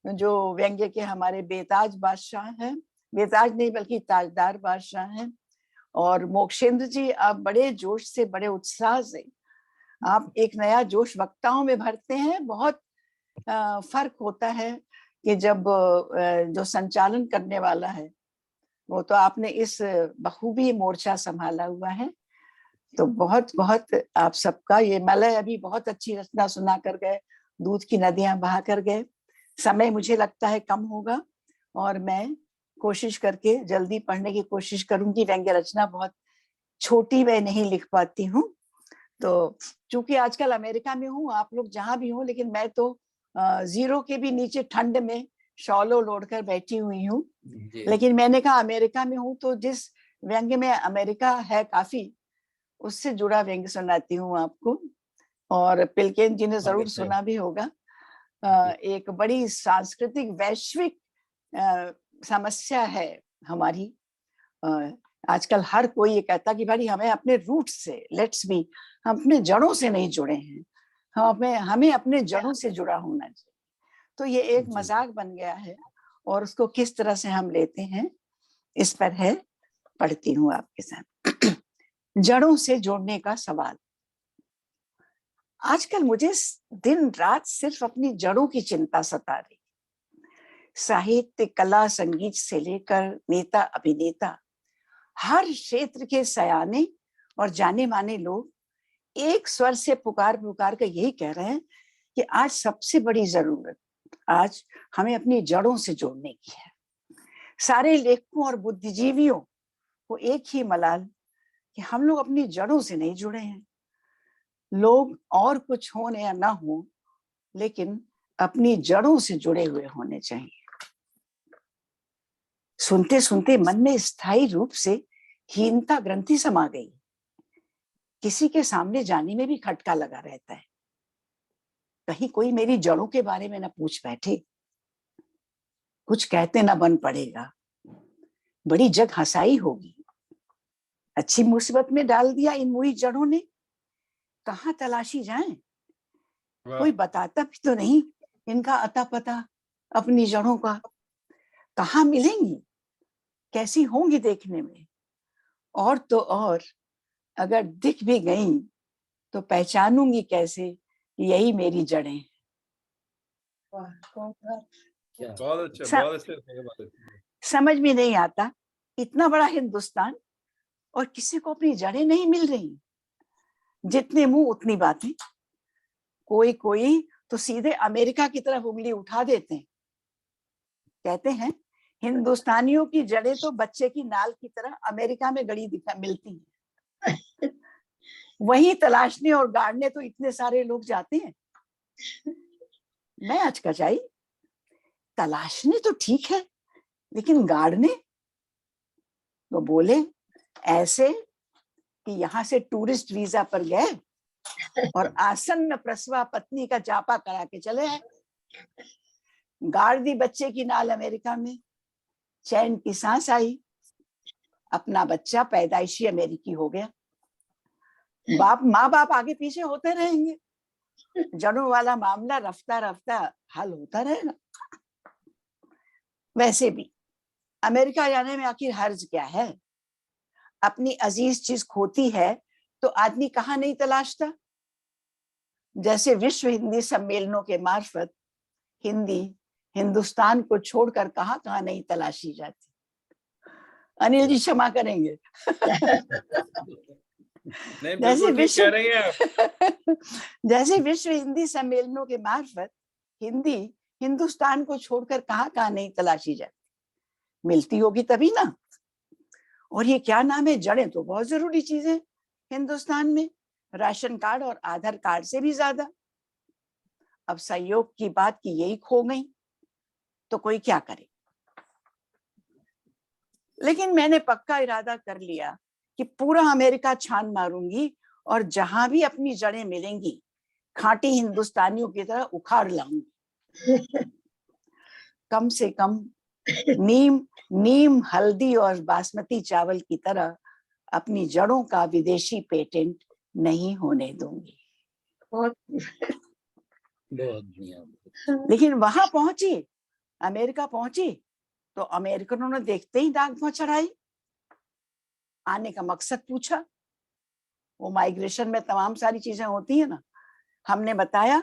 जो व्यंग्य के हमारे बेताज बादशाह हैं, बेताज नहीं बल्कि ताजदार बादशाह हैं। और मोक्षेंद्र जी, आप बड़े जोश से बड़े उत्साह से आप एक नया जोश वक्ताओं में भरते हैं। बहुत फर्क होता है कि जब जो संचालन करने वाला है वो तो आपने इस बखूबी मोर्चा संभाला हुआ है। तो बहुत बहुत आप सबका ये मलय अभी बहुत अच्छी रचना सुना कर गए, दूध की नदियां बहा कर गए। समय मुझे लगता है कम होगा और मैं कोशिश करके जल्दी पढ़ने की कोशिश करूंगी। व्यंग्य रचना बहुत छोटी मैं नहीं लिख पाती हूँ, तो चूंकि आजकल अमेरिका में हूँ, आप लोग जहां भी हो, लेकिन मैं तो 0 के भी नीचे ठंड में शॉलो लोड कर बैठी हुई हूँ। लेकिन मैंने कहा अमेरिका में हूँ तो जिस व्यंग्य में अमेरिका है काफी, उससे जुड़ा व्यंग्य सुनाती हूँ आपको। और पिलकेन जी ने जरूर सुना भी होगा। एक बड़ी सांस्कृतिक वैश्विक समस्या है हमारी। आजकल हर कोई ये कहता कि भाई हमें अपने रूट से, लेट्स बी, हम अपने जड़ों से नहीं जुड़े हैं, हमें अपने जड़ों से जुड़ा होना चाहिए। तो ये एक मजाक बन गया है और उसको किस तरह से हम लेते हैं इस पर है, पढ़ती हूँ आपके साथ। जड़ों से जोड़ने का सवाल। आजकल मुझे दिन रात सिर्फ अपनी जड़ों की चिंता सता रही। साहित्य, कला, संगीत से लेकर नेता अभिनेता, हर क्षेत्र के सयाने और जाने माने लोग एक स्वर से पुकार कर यही कह रहे हैं कि आज सबसे बड़ी जरूरत आज हमें अपनी जड़ों से जोड़ने की है। सारे लेखकों और बुद्धिजीवियों को एक ही मलाल कि हम लोग अपनी जड़ों से नहीं जुड़े हैं। लोग और कुछ हो या ना हो, लेकिन अपनी जड़ों से जुड़े हुए होने चाहिए। सुनते सुनते मन में स्थायी रूप से हीनता ग्रंथि समा गई। किसी के सामने जाने में भी खटका लगा रहता है, कहीं कोई मेरी जड़ों के बारे में ना पूछ बैठे, कुछ कहते ना बन पड़ेगा, बड़ी जग हंसाई होगी। अच्छी मुसीबत में डाल दिया इन मुई जड़ों ने, कहाँ तलाशी जाएं? कोई बताता भी तो नहीं इनका अता पता, अपनी जड़ों का। कहाँ मिलेंगी, कैसी होंगी देखने में, और तो और अगर दिख भी गई तो पहचानूंगी कैसे कि यही मेरी जड़ें। समझ में नहीं आता, इतना बड़ा हिंदुस्तान और किसी को अपनी जड़ें नहीं मिल रही। जितने मुंह उतनी बातें। कोई कोई तो सीधे अमेरिका की तरफ उंगली उठा देते हैं। कहते हैं हिंदुस्तानियों की जड़ें तो बच्चे की नाल की तरह अमेरिका में गड़ी दिखा मिलती हैं। वहीं तलाशने और गाड़ने तो इतने सारे लोग जाते हैं। मैं अचकचाई। तलाशने तो ठीक है, लेकिन गाड़ने? तो बोले ऐसे कि यहाँ से टूरिस्ट वीजा पर गए और आसन्न प्रसवा पत्नी का जापा करा के चले आए। गाड़ दी बच्चे की नाल अमेरिका में, चैन की सांस आई, अपना बच्चा पैदाइशी अमेरिकी हो गया। माँ बाप आगे पीछे होते रहेंगे, जड़ों वाला मामला रफ्ता रफ्ता हल होता रहेगा। वैसे भी अमेरिका जाने में आखिर हर्ज क्या है? अपनी अजीज चीज खोती है तो आदमी कहाँ नहीं तलाशता। जैसे विश्व हिंदी सम्मेलनों के मार्फत हिंदी हिंदुस्तान को छोड़कर कहाँ कहाँ नहीं तलाशी जाती। अनिल जी क्षमा करेंगे। जैसे विश्व हिंदी सम्मेलनों के मार्फत हिंदी हिंदुस्तान को छोड़कर कहाँ कहाँ नहीं तलाशी जाती। मिलती होगी तभी ना। और ये क्या नाम है, जड़ें तो बहुत जरूरी चीजें हिंदुस्तान में, राशन कार्ड और आधार कार्ड से भी ज्यादा। अब संयोग की बात कि यही खो गई तो कोई क्या करे। लेकिन मैंने पक्का इरादा कर लिया कि पूरा अमेरिका छान मारूंगी और जहां भी अपनी जड़ें मिलेंगी खांटी हिंदुस्तानियों की तरह उखाड़ लाऊंगी। कम से कम नीम हल्दी और बासमती चावल की तरह अपनी जड़ों का विदेशी पेटेंट नहीं होने दूंगी। बहुत लेकिन वहां पहुंची, अमेरिका पहुंची तो अमेरिकनों ने देखते ही दाग पांव चढ़ाई। आने का मकसद पूछा। वो माइग्रेशन में तमाम सारी चीजें होती है ना। हमने बताया,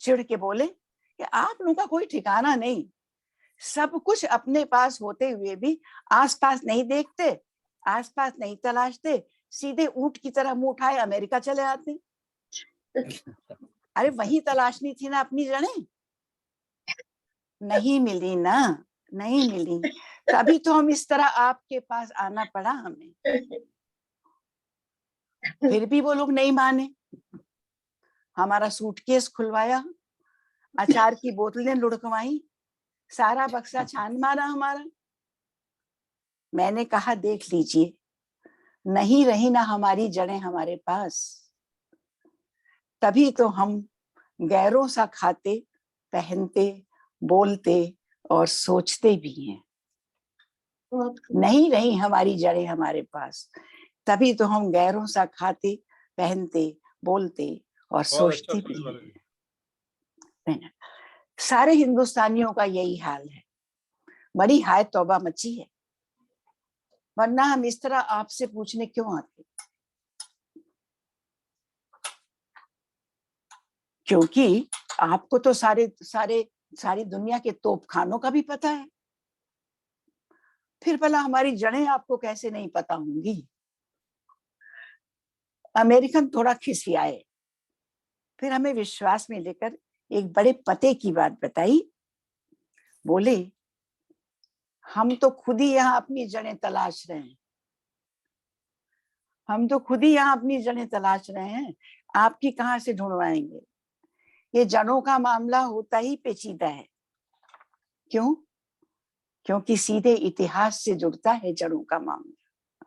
चिढ़ के बोले कि आप लोगों का कोई ठिकाना नहीं, सब कुछ अपने पास होते हुए भी आसपास नहीं देखते, आसपास नहीं तलाशते, सीधे ऊंट की तरह मुंह उठाए अमेरिका चले आते। अरे वही तलाशनी थी ना अपनी जड़ें। नहीं मिली ना, नहीं मिली, तभी तो हम इस तरह आपके पास आना पड़ा हमें। फिर भी वो लोग नहीं माने। हमारा सूटकेस खुलवाया, अचार की बोतलें लुढ़कवाई, सारा बक्सा छान मारा हमारा। मैंने कहा देख लीजिए, नहीं रही ना हमारी जड़ें हमारे पास, तभी तो हम गैरों सा खाते, पहनते, बोलते और सोचते भी हैं। नहीं रही हमारी जड़ें हमारे पास, तभी तो हम गैरों सा खाते, पहनते, बोलते और सोचते भी हैं। सारे हिंदुस्तानियों का यही हाल है। बड़ी हाय तौबा मची है, वरना हम इस तरह आपसे पूछने क्यों आते? क्योंकि आपको तो सारी दुनिया के तोपखानों का भी पता है। फिर भला हमारी जड़ें आपको कैसे नहीं पता होंगी? अमेरिकन थोड़ा खिसियाए, फिर हमें विश्वास में लेकर एक बड़े पते की बात बताई। बोले हम तो खुद ही यहाँ अपनी जड़ें तलाश रहे हैं, हम तो खुद ही यहाँ अपनी जड़ें तलाश रहे हैं, आपकी कहाँ से ढूंढवाएंगे? ये जड़ों का मामला होता ही पेचीदा है। क्यों? क्योंकि सीधे इतिहास से जुड़ता है जड़ों का मामला,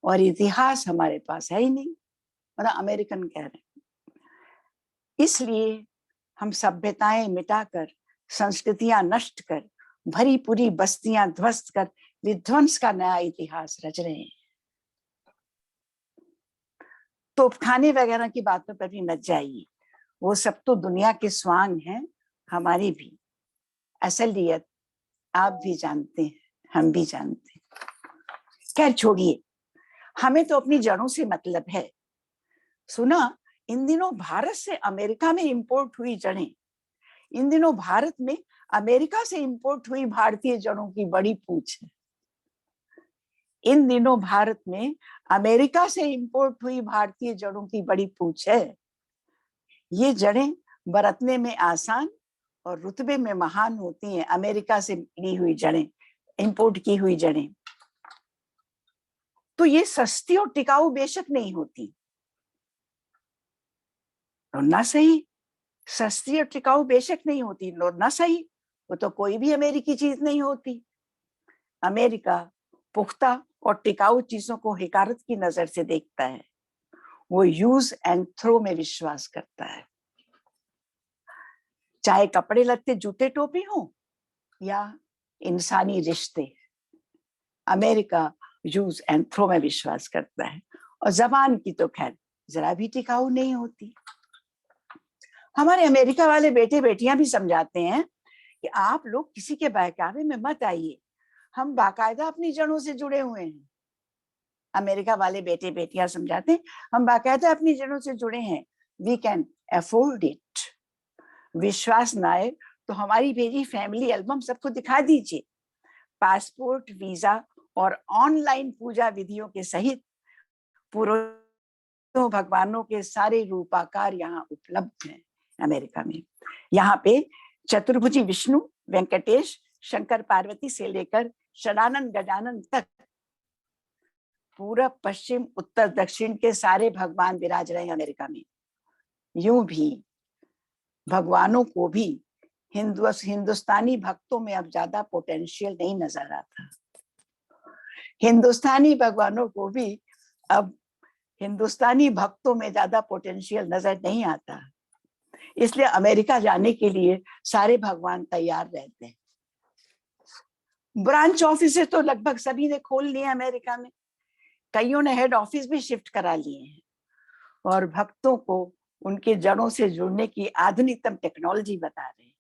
और इतिहास हमारे पास है ही नहीं, मतलब अमेरिकन कह रहे हैं। इसलिए हम सभ्यताएं मिटाकर, संस्कृतियां नष्ट कर, भरी पूरी बस्तियां ध्वस्त कर विध्वंस का नया इतिहास रच रहे हैं। तोपखाने वगैरह की बातों पर भी मत जाइए, वो सब तो दुनिया के स्वांग हैं, हमारी भी असलियत आप भी जानते हैं, हम भी जानते हैं। खैर छोड़िए, हमें तो अपनी जड़ों से मतलब है। सुना इन दिनों भारत से अमेरिका में इंपोर्ट हुई जड़ें, इन दिनों भारत में अमेरिका से इंपोर्ट हुई भारतीय जड़ों की बड़ी पूछ है। इन दिनों भारत में अमेरिका से इंपोर्ट हुई भारतीय जड़ों की बड़ी पूछ है। ये जड़ें बरतने में आसान और रुतबे में महान होती हैं। अमेरिका से ली हुई जड़ें, इंपोर्ट की हुई जड़ें, तो ये सस्ती और टिकाऊ बेशक नहीं होती, और ना सही, सस्ती और टिकाऊ बेशक नहीं होती, और ना सही, वो तो कोई भी अमेरिकी चीज नहीं होती। अमेरिका पुख्ता और टिकाऊ चीजों को हिकारत की नजर से देखता है। वो यूज एंड थ्रो में विश्वास करता है। चाहे कपड़े लत्ते जूते टोपी हो या इंसानी रिश्ते, अमेरिका यूज एंड थ्रो में विश्वास करता है। और जबान की तो खैर जरा भी टिकाऊ नहीं होती। हमारे अमेरिका वाले बेटे बेटियां भी समझाते हैं कि आप लोग किसी के बहकावे में मत आइए, हम बाकायदा अपनी जड़ों से जुड़े हुए हैं। अमेरिका वाले बेटे बेटियां समझाते हैं हम बाकायदा अपनी जड़ों से जुड़े हैं, वी कैन अफोर्ड इट। विश्वास ना आए तो हमारी भेजी फैमिली एल्बम सबको दिखा दीजिए। पासपोर्ट, वीजा और ऑनलाइन पूजा विधियों के सहित पुरोहितों भगवानों के सारे रूपाकार यहाँ उपलब्ध हैं अमेरिका में। यहाँ पे चतुर्भुजी विष्णु, वेंकटेश, शंकर पार्वती से लेकर षडानंद गजानन तक पूरब, पश्चिम, उत्तर, दक्षिण के सारे भगवान विराज रहे हैं अमेरिका में। यूं भी भगवानों को भी हिंदुस्तानी भक्तों में अब ज्यादा पोटेंशियल नहीं नजर आता। हिंदुस्तानी भगवानों को भी अब हिंदुस्तानी भक्तों में ज्यादा पोटेंशियल नजर नहीं आता। इसलिए अमेरिका जाने के लिए सारे भगवान तैयार रहते हैं। ब्रांच ऑफिस तो लगभग सभी ने खोल लिए अमेरिका में, कईयों ने हेड ऑफिस भी शिफ्ट करा लिए हैं और भक्तों को उनके जड़ों से जुड़ने की आधुनिकतम टेक्नोलॉजी बता रहे हैं।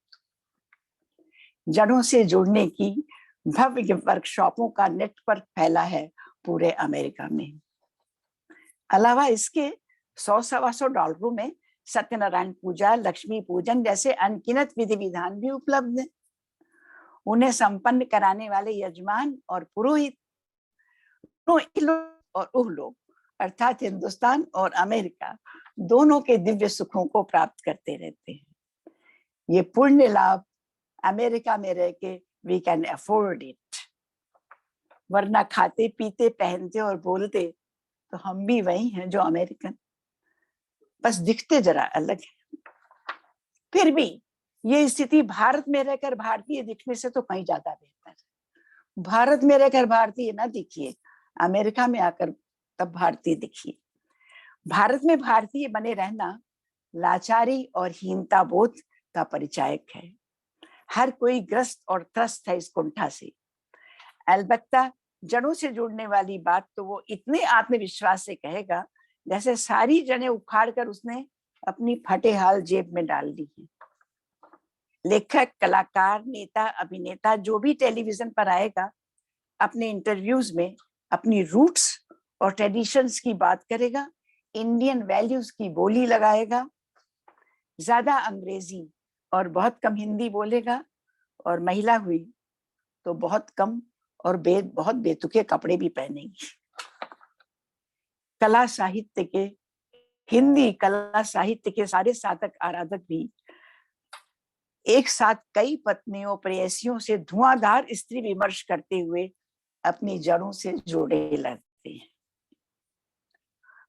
जड़ों से जुड़ने की भव्य वर्कशॉपों का नेटवर्क फैला है पूरे अमेरिका में। अलावा इसके 100-125 डॉलरों में सत्यनारायण पूजा, लक्ष्मी पूजन जैसे अनगिनत विधि विधान भी उपलब्ध हैं। उन्हें संपन्न कराने वाले यजमान और पुरोहित और उह लोग अर्थात हिंदुस्तान और अमेरिका दोनों के दिव्य सुखों को प्राप्त करते रहते हैं। ये पुण्य लाभ अमेरिका में रह के वी कैन अफोर्ड इट, वरना खाते पीते पहनते और बोलते तो हम भी वही हैं जो अमेरिकन, बस दिखते जरा अलग है। फिर भी ये स्थिति भारत में रहकर भारतीय दिखने से तो कहीं ज्यादा बेहतर है। भारत में रहकर भारतीय ना दिखिए, अमेरिका में आकर तब भारतीय दिखिए। भारत में भारतीय बने रहना लाचारी और हीनता बोध का परिचायक है। हर कोई ग्रस्त और त्रस्त है इस कुंठा से। अलबत्ता जड़ों से जुड़ने वाली बात तो वो इतने आत्मविश्वास से कहेगा जैसे सारी जड़ें उखाड़ कर उसने अपनी फटे हाल जेब में डाल दी है। लेखक, कलाकार, नेता, अभिनेता जो भी टेलीविजन पर आएगा अपने इंटरव्यूज में अपनी रूट्स और ट्रेडिशंस की बात करेगा, इंडियन वैल्यूज की बोली लगाएगा, ज्यादा अंग्रेजी और बहुत कम हिंदी बोलेगा, और महिला हुई तो बहुत कम और बहुत बेतुके कपड़े भी पहनेगी। कला साहित्य के, हिंदी कला साहित्य के सारे साधक आराधक भी एक साथ कई पत्नियों प्रेयसियों से धुआंधार स्त्री विमर्श करते हुए अपनी जड़ों से जुड़े लगते हैं।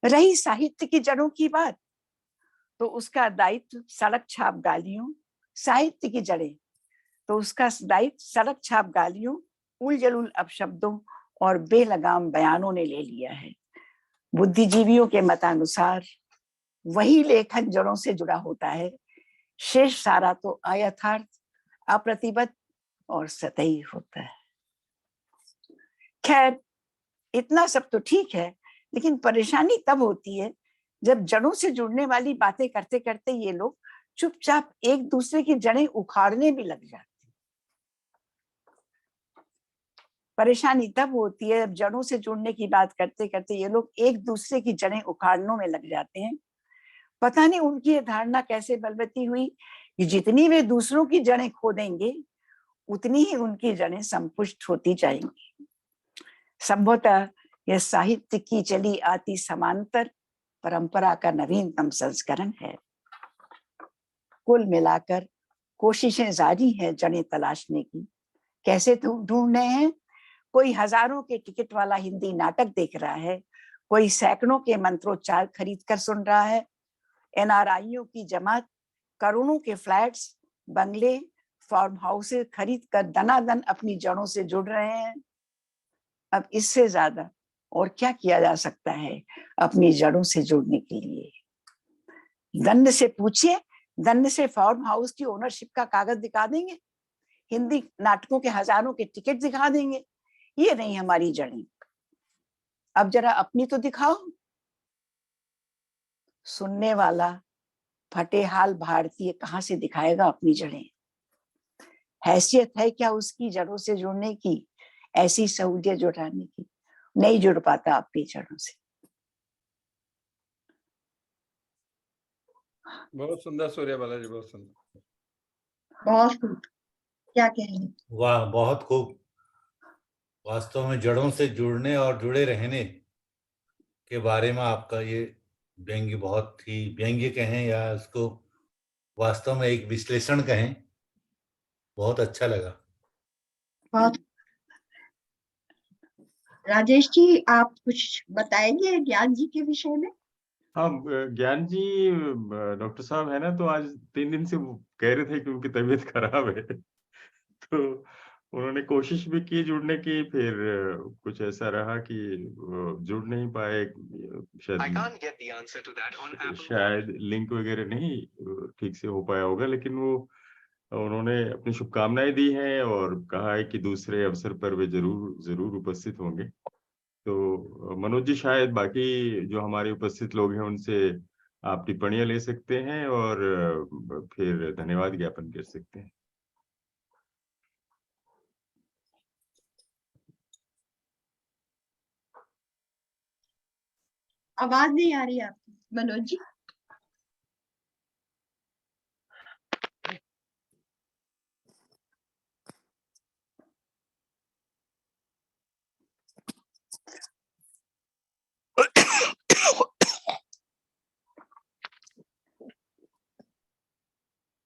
रही साहित्य की जड़ों की बात, तो उसका दायित्व सड़क छाप गालियों, साहित्य की जड़ें तो उसका दायित्व सड़क छाप गालियों, उलझुल अपशब्दों और बेलगाम बयानों ने ले लिया है। बुद्धिजीवियों के मतानुसार वही लेखन जड़ों से जुड़ा होता है, शेष सारा तो अयथार्थ, अप्रतिबद्ध और सतही होता है। खैर इतना सब तो ठीक है, लेकिन परेशानी तब होती है जब जड़ों से जुड़ने वाली बातें करते करते ये लोग चुपचाप एक दूसरे की जड़ें उखाड़ने भी लग जाते हैं। परेशानी तब होती है जब जड़ों से जुड़ने की बात करते करते ये लोग एक दूसरे की जड़ें उखाड़ने में लग जाते हैं। पता नहीं उनकी ये धारणा कैसे बलवती हुई कि जितनी वे दूसरों की जड़ें खोदेंगे उतनी ही उनकी जड़ें संपुष्ट होती जाएंगी। संभवतः यह साहित्य की चली आती समांतर परंपरा का नवीनतम संस्करण है। कुल मिलाकर कोशिशें जारी हैं जड़ें तलाशने की। कैसे ढूंढ रहे हैं? कोई हजारों के टिकट वाला हिंदी नाटक देख रहा है, कोई सैकड़ों के मंत्रोच्चार खरीद कर सुन रहा है। एनआरआईओ की जमात करोड़ों के फ्लैट्स, बंगले, फार्म हाउस खरीद कर दनादन अपनी जड़ों से जुड़ रहे हैं। अब इससे ज्यादा और क्या किया जा सकता है अपनी जड़ों से जुड़ने के लिए? दंड से पूछिए, दंड से फार्म हाउस की ओनरशिप का कागज दिखा देंगे, हिंदी नाटकों के हजारों के टिकट दिखा देंगे। ये नहीं हमारी जड़ें। अब जरा अपनी तो दिखाओ। सुनने वाला फटेहाल भारतीय कहां से दिखाएगा अपनी जड़ें? हैसियत है क्या उसकी जड़ों से जुड़ने की, ऐसी सहूलियत जुटाने की? नहीं जुड़ पाता अपनी जड़ों से। बहुत सुंदर सूर्यबाला जी, बहुत सुंदर। बहुत खूब, क्या कहेंगे? वाह, बहुत खूब। वास्तव में जड़ों से जुड़ने और जुड़े रहने के बारे में आपका ये व्यंग्य बहुत ही, व्यंग्य कहें या उसको वास्तव में एक विश्लेषण कहें, बहुत अच्छा लगा। बहुत। राजेश जी, आप कुछ बताएंगे ज्ञान जी के विषय में? हाँ, ज्ञान जी डॉक्टर साहब है ना, तो आज 3 दिन से वो कह रहे थे कि उनकी तबीयत खराब है। तो उन्होंने कोशिश भी की जुड़ने की, फिर कुछ ऐसा रहा कि जुड़ नहीं पाए। शायद लिंक वगैरह नहीं ठीक से हो पाया होगा, लेकिन वो उन्होंने अपनी शुभकामनाएं दी हैं और कहा है कि दूसरे अवसर पर वे जरूर उपस्थित होंगे। तो मनोज जी, शायद बाकी जो हमारे उपस्थित लोग हैं उनसे आप टिप्पणियां ले सकते हैं और फिर धन्यवाद ज्ञापन कर सकते हैं। आवाज नहीं आ रही आपकी मनोज जी।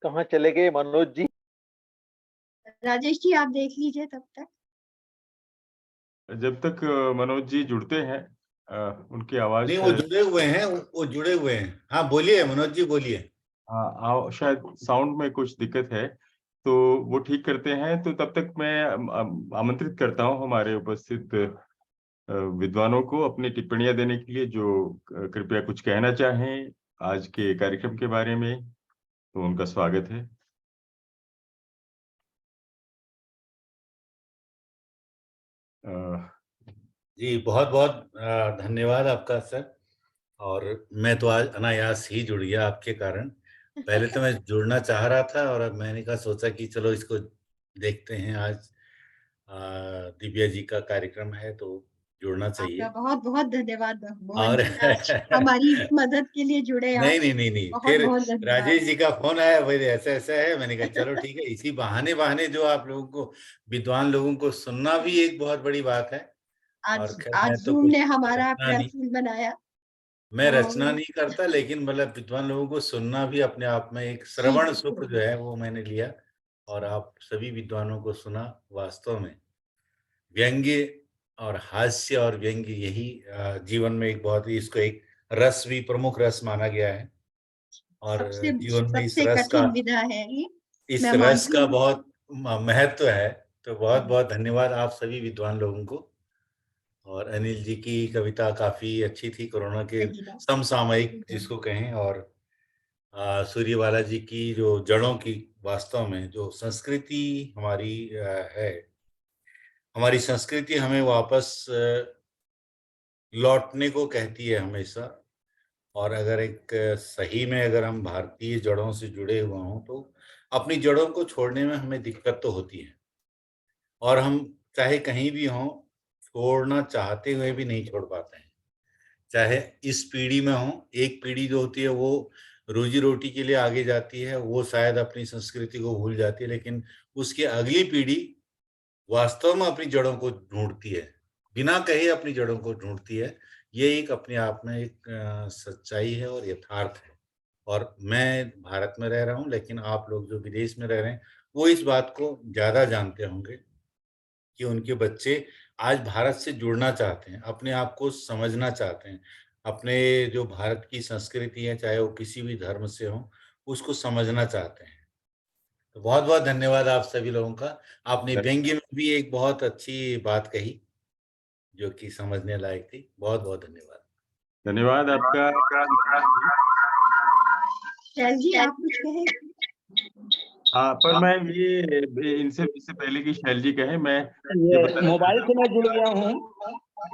कहाँ चले गए मनोज जी? राजेश जी, आप देख लीजिए तब तक। जब तक मनोज जी जुड़ते हैं, उनकी आवाज नहीं, वो जुड़े हुए हैं, वो जुड़े हुए हैं। हाँ, बोलिए मनोज जी, बोलिए। हाँ, शायद साउंड में कुछ दिक्कत है, तो वो ठीक करते हैं। तो तब तक मैं आमंत्रित करता हूँ हमारे उपस्थित विद्वानों को अपनी टिप्पणियां देने के लिए, जो कृपया कुछ कहना चाहें आज के कार्यक्रम के बारे में, तो उनका स्वागत है। जी, बहुत बहुत धन्यवाद आपका सर। और मैं तो आज अनायास ही जुड़ गया आपके कारण। पहले तो मैं जुड़ना चाह रहा था और अब मैंने कहा, सोचा कि चलो इसको देखते हैं। आज दिव्या जी का कार्यक्रम है तो जुड़ना चाहिए। आपका बहुत बहुत धन्यवाद मोहन और जी, आज हमारी मदद के लिए जुड़े आप। नहीं, बहुत फिर बहुत धन्यवाद। राजेश जी का फोन आया, भाई ऐसा ऐसा है। मैंने कहा चलो ठीक है, इसी बहाने जो आप लोगों को, विद्वान लोगों को सुनना भी एक बहुत बड़ी बात है। और खैर, मैं आज तो जूम कुछ ने हमारा रचना नहीं, प्लेटफॉर्म बनाया। मैं रचना नहीं करता, लेकिन मतलब विद्वान लोगों को सुनना भी अपने आप में एक श्रवण सुख जो है वो मैंने लिया। और आप सभी विद्वानों को सुना। वास्तव में व्यंग्य और हास्य और व्यंग्य यही जीवन में एक बहुत ही, इसको एक रस भी, प्रमुख रस माना गया है। और जीवन में इस सबसे रस का, कठिन विधा है ये, इस मैं रस मानती का हूँ। बहुत महत्व है। तो बहुत बहुत धन्यवाद आप सभी विद्वान लोगों को। और अनिल जी की कविता काफी अच्छी थी, कोरोना के समसामयिक जिसको कहें। और सूर्यबाला जी की जो जड़ों की, वास्तव में जो संस्कृति हमारी है, हमारी संस्कृति हमें वापस लौटने को कहती है हमेशा। और अगर एक सही में अगर हम भारतीय जड़ों से जुड़े हुए हों तो अपनी जड़ों को छोड़ने में हमें दिक्कत तो होती है। और हम चाहे कहीं भी हों, छोड़ना चाहते हुए भी नहीं छोड़ पाते हैं। चाहे इस पीढ़ी में हो, एक पीढ़ी जो होती है वो रोजी रोटी के लिए आगे जाती है, वो शायद अपनी संस्कृति को भूल जाती है, लेकिन उसकी अगली पीढ़ी वास्तव में अपनी जड़ों को ढूंढती है। बिना कहे अपनी जड़ों को ढूंढती है। ये एक अपने आप में एक सच्चाई है और यथार्थ है। और मैं भारत में रह रहा हूँ, लेकिन आप लोग जो विदेश में रह रहे हैं वो इस बात को ज़्यादा जानते होंगे कि उनके बच्चे आज भारत से जुड़ना चाहते हैं, अपने आप को समझना चाहते हैं, अपने जो भारत की संस्कृति है, चाहे वो किसी भी धर्म से हो, उसको समझना चाहते हैं। तो बहुत-बहुत धन्यवाद आप सभी लोगों का। आपने व्यंग्य में भी एक बहुत अच्छी बात कही, जो कि समझने लायक थी। बहुत-बहुत धन्यवाद। धन्यवाद आपका। शैल जी आप कुछ कहें? हाँ, पर मैं ये इनसे इससे पहले कि शैल जी कहे, मैं ये बताना मोबाइल से मैं जुड़ गया हूँ।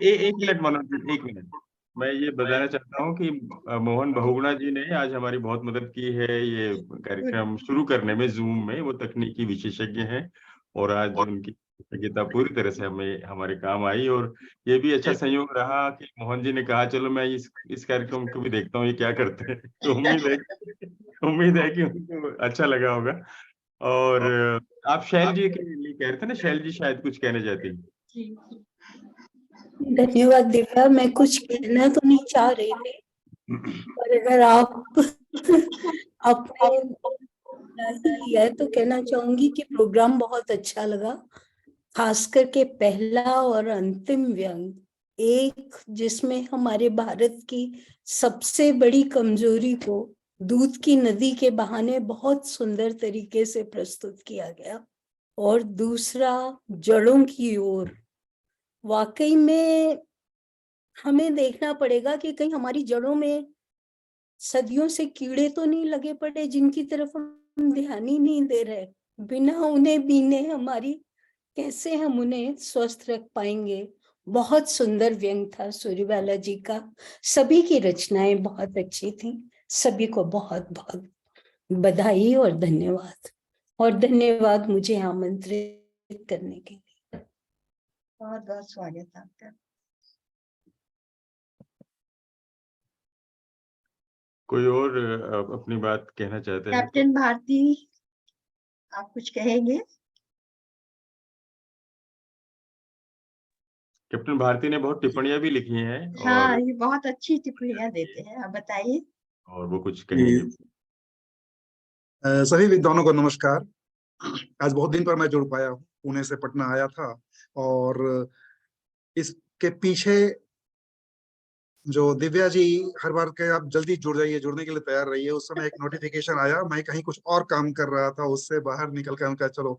एक मिनट मनोज जी, एक मिनट। मैं ये बताना चाहता हूँ कि मोहन बहुगुणा जी ने आज हमारी बहुत मदद की है ये कार्यक्रम शुरू करने में, जूम में। वो तकनीकी विशेषज्ञ हैं और आज उनकी विशेषज्ञता पूरी तरह से हमें हमारे काम आई। और ये भी अच्छा संयोग रहा कि मोहन जी ने कहा चलो मैं इस कार्यक्रम को भी देखता हूँ ये क्या करते हैं। तो उम्मीद है कि उनको अच्छा लगा होगा। और आप शैल जी के लिए कह रहे थे ना, शैल जी शायद कुछ कहना चाहती हैं। धन्यवाद दिव्या। मैं कुछ कहना तो नहीं चाह रही थी, पर अगर आप आपने लिया है तो कहना चाहूंगी कि प्रोग्राम बहुत अच्छा लगा। खास करके पहला और अंतिम व्यंग, एक जिसमें हमारे भारत की सबसे बड़ी कमजोरी को दूध की नदी के बहाने बहुत सुंदर तरीके से प्रस्तुत किया गया, और दूसरा जड़ों की ओर। वाकई में हमें देखना पड़ेगा कि कहीं हमारी जड़ों में सदियों से कीड़े तो नहीं लगे पड़े जिनकी तरफ हम ध्यान ही नहीं दे रहे। बिना उन्हें बीने हमारी कैसे हम उन्हें स्वस्थ रख पाएंगे। बहुत सुंदर व्यंग था सूर्यबाला जी का। सभी की रचनाएं बहुत अच्छी थी। सभी को बहुत बहुत बधाई और धन्यवाद, और धन्यवाद मुझे आमंत्रित करने के लिए। बहुत बहुत स्वागत आपका। कोई और अपनी बात कहना चाहते हैं? कैप्टन भारती आप कुछ कहेंगे? कैप्टन भारती ने बहुत टिप्पणियां भी लिखी हैं। हाँ, और ये बहुत अच्छी टिप्पणियां देते हैं। आप बताइए। और वो कुछ कहेंगे। सभी विद्वानों को नमस्कार। आज बहुत दिन पर मैं जुड़ पाया हूँ। पुणे से पटना आया था, और इसके पीछे जो दिव्या जी हर बार के आप जल्दी जुड़ जाइए, जुड़ने के लिए तैयार रहिए, उस समय एक नोटिफिकेशन आया, मैं कहीं कुछ और काम कर रहा था, उससे बाहर निकल कर उनका चलो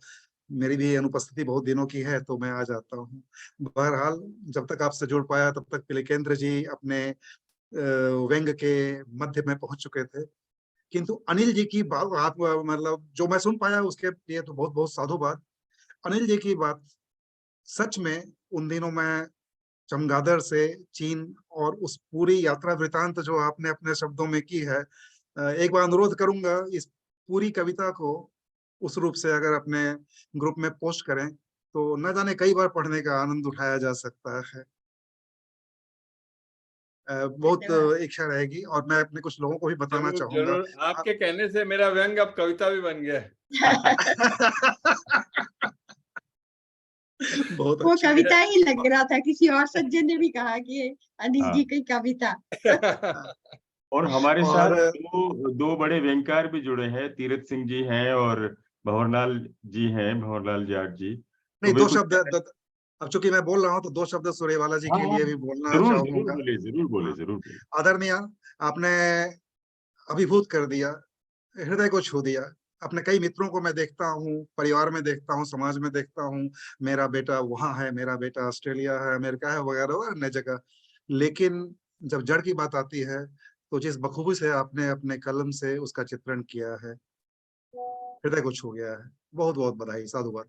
मेरी भी अनुपस्थिति बहुत दिनों की है तो मैं आ जाता हूँ। बहरहाल जब तक आपसे जुड़ पाया तब तक पिलकेंद्र जी अपने व्यंग के मध्य में पहुंच चुके थे। किंतु अनिल जी की बात आप मतलब जो मैं सुन पाया उसके लिए तो बहुत बहुत साधुवाद। अनिल जी की बात सच में, उन दिनों मैं चमगादड़ से चीन और उस पूरी यात्रा वृतांत जो आपने अपने शब्दों में की है, एक बार अनुरोध करूंगा इस पूरी कविता को उस रूप से अगर अपने ग्रुप में पोस्ट करें तो न जाने कई बार पढ़ने का आनंद उठाया जा सकता है। बहुत इच्छा रहेगी, और मैं अपने कुछ लोगों को भी बताना चाहूंगा। जरूर, आपके कहने से मेरा व्यंग अब कविता भी बन गया है। बहुत वो अच्छा। कविता ही लग रहा था। किसी और सज्जन ने भी कहा कि अनिल जी की कविता। और हमारे और साथ दो बड़े व्यंगकार भी जुड़े हैं, तीरथ सिंह जी हैं और भंवरलाल जी हैं, भंवरलाल जाट जी। नहीं, तो वे दो कुछ शब्द अब चूंकि मैं बोल रहा हूँ तो दो शब्द सूर्यवाला जी के लिए भी बोलना जरूर चाहूंगा। बोले, जरूर बोले, जरूर बोले। आदरणीय, आपने अभिभूत कर दिया, हृदय को छू दिया। अपने कई मित्रों को मैं देखता हूँ, परिवार में देखता हूँ, समाज में देखता हूँ, मेरा बेटा वहां है, मेरा बेटा ऑस्ट्रेलिया है, अमेरिका है, वगैरह अन्य जगह। लेकिन जब जड़ की बात आती है तो जिस बखूबी से आपने अपने कलम से उसका चित्रण किया है, हृदय को छू गया है। बहुत बहुत बधाई, साधुवाद।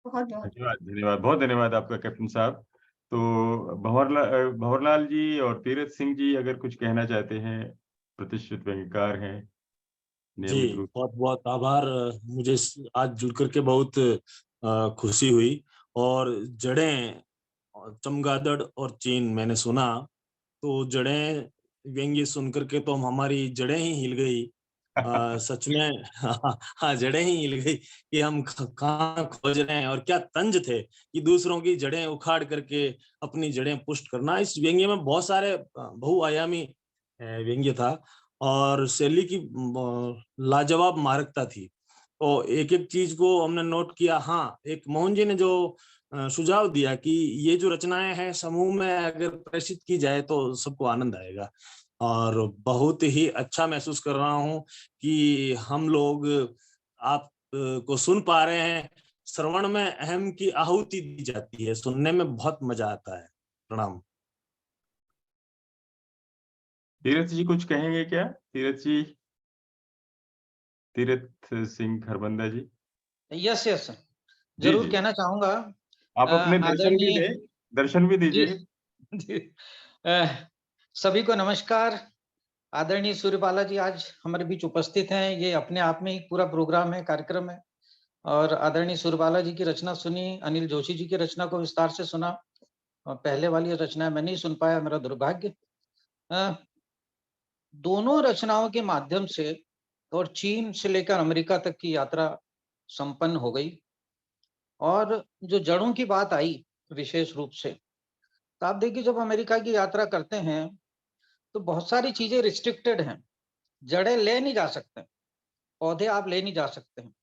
बहुत बहुत धन्यवाद, धन्यवाद, बहुत धन्यवाद आपका कैप्टन साहब। तो भंवरलाल जी और तीरथ सिंह जी अगर कुछ कहना चाहते हैं, प्रतिष्ठित व्यंगकार हैं, जी, नियमित रूप। बहुत बहुत आभार। मुझे आज जुड़ करके बहुत खुशी हुई। और जड़ें, चमगादड़ और चीन मैंने सुना, तो जड़ें व्यंग्य सुन करके तो हमारी जड़ें ही हिल गई। सच में हाँ, जड़ें ही हिल गई कि हम कहाँ खोज रहे हैं और क्या तंज थे कि दूसरों की जड़ें उखाड़ करके अपनी जड़ें पुष्ट करना। इस व्यंग्य में बहुत सारे बहुआयामी व्यंग्य था और शैली की लाजवाब मारकता थी। तो एक एक चीज को हमने नोट किया। हाँ, एक मोहन जी ने जो सुझाव दिया कि ये जो रचनाएं हैं समूह में अगर प्रदर्शित की जाए तो सबको आनंद आएगा, और बहुत ही अच्छा महसूस कर रहा हूँ कि हम लोग आप को सुन पा रहे हैं। श्रवण में अहम की आहुति दी जाती है, सुनने में बहुत मजा आता है। प्रणाम। तीरथ जी कुछ कहेंगे क्या? तीरथ जी, तीरथ सिंह खरबंदा जी। यस यस, जी जरूर जी, कहना चाहूंगा। आप अपने दर्शन भी आदरणीय दें, दर्शन भी जी, दीजिए। जी, सभी को नमस्कार। आदरणीय सूर्यबाला जी आज हमारे बीच उपस्थित हैं। ये अपने आप में ही पूरा प्रोग्राम है, कार्यक्रम है। और आदरणीय सूर्यबाला जी की रचना सुनी, अनिल जोशी जी की रचना को विस्तार से सुना। और पहले वाली रचना मैं नहीं सुन पाया, मेरा दुर्भाग्य। दोनों रचनाओं के माध्यम से और चीन से लेकर अमेरिका तक की यात्रा संपन्न हो गई। और जो जड़ों की बात आई विशेष रूप से, तो आप देखिए जब अमेरिका की यात्रा करते हैं तो बहुत सारी चीजें रिस्ट्रिक्टेड हैं, जड़ें ले नहीं जा सकते, पौधे आप ले नहीं जा सकते हैं।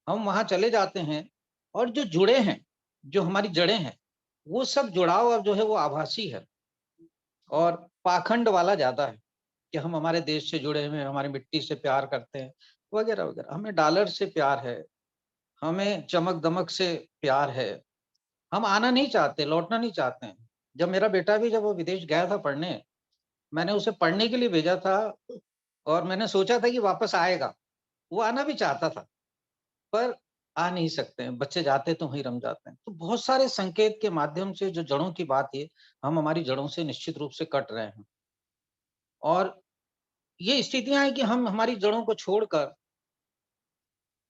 हम वहां चले जाते हैं और जो जुड़े हैं, जो हमारी जड़ें हैं, वो सब जुड़ाव अब जो है वो आभासी है और पाखंड वाला ज्यादा है कि हम हमारे देश से जुड़े हुए हैं, हमारी मिट्टी से प्यार करते हैं वगैरह वगैरह। हमें डॉलर से प्यार है, हमें चमक दमक से प्यार है, हम आना नहीं चाहते, लौटना नहीं चाहते हैं। जब मेरा बेटा भी जब वो विदेश गया था पढ़ने, मैंने उसे पढ़ने के लिए भेजा था और मैंने सोचा था कि वापस आएगा। वो आना भी चाहता था पर आ नहीं सकते हैं, बच्चे जाते तो वहीं रम जाते हैं। तो बहुत सारे संकेत के माध्यम से जो जड़ों की बात है, हम हमारी जड़ों से निश्चित रूप से कट रहे हैं। और ये स्थितियां हैं कि हम हमारी जड़ों को छोड़कर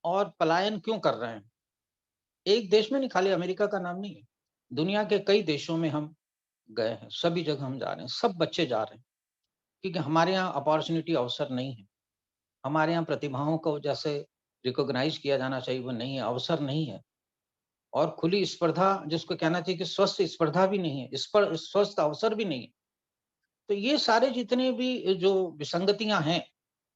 और पलायन क्यों कर रहे हैं। एक देश में नहीं, खाली अमेरिका का नाम नहीं है, दुनिया के कई देशों में हम गए हैं, सभी जगह हम जा रहे हैं, सब बच्चे जा रहे हैं क्योंकि हमारे यहाँ अपॉर्चुनिटी, अवसर नहीं है। हमारे यहाँ प्रतिभाओं को जैसे रिकॉग्नाइज किया जाना चाहिए वो नहीं है, अवसर नहीं है। और खुली स्पर्धा जिसको कहना चाहिए कि स्वस्थ स्पर्धा भी नहीं है, इस पर स्वस्थ अवसर भी नहीं है। तो ये सारे जितने भी जो विसंगतियां हैं,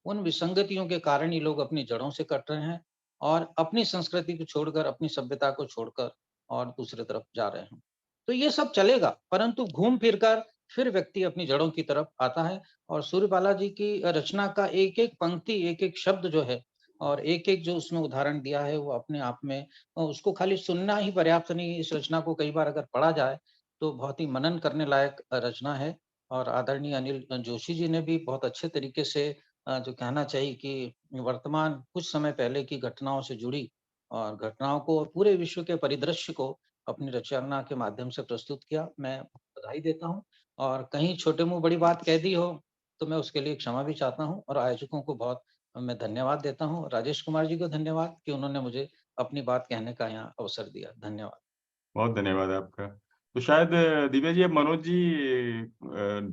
उन विसंगतियों के कारण ही लोग अपनी जड़ों से कट रहे हैं और अपनी संस्कृति को छोड़कर, अपनी सभ्यता को छोड़कर और दूसरी तरफ जा रहे हैं। तो ये सब चलेगा, परंतु घूम फिर कर फिर व्यक्ति अपनी जड़ों की तरफ आता है। और सूर्यबाला जी की रचना का एक एक पंक्ति, एक एक शब्द जो है और एक एक जो उसमें उदाहरण दिया है, वो अपने आप में उसको खाली सुनना ही पर्याप्त नहीं है। इस रचना को कई बार अगर पढ़ा जाए तो बहुत ही मनन करने लायक रचना है। और आदरणीय अनिल जोशी जी ने भी बहुत अच्छे तरीके से जो कहना चाहिए कि वर्तमान कुछ समय पहले की घटनाओं से जुड़ी और घटनाओं को और पूरे विश्व के परिदृश्य को अपनी रचना के माध्यम से प्रस्तुत किया। मैं बधाई देता हूँ और कहीं छोटे मुंह बड़ी बात कह दी हो तो मैं उसके लिए क्षमा भी चाहता हूँ। और आयोजकों को बहुत मैं धन्यवाद देता हूँ, राजेश कुमार जी को धन्यवाद कि उन्होंने मुझे अपनी बात कहने का यहाँ अवसर दिया। धन्यवाद। बहुत धन्यवाद आपका। तो शायद दिव्या जी, अब मनोज जी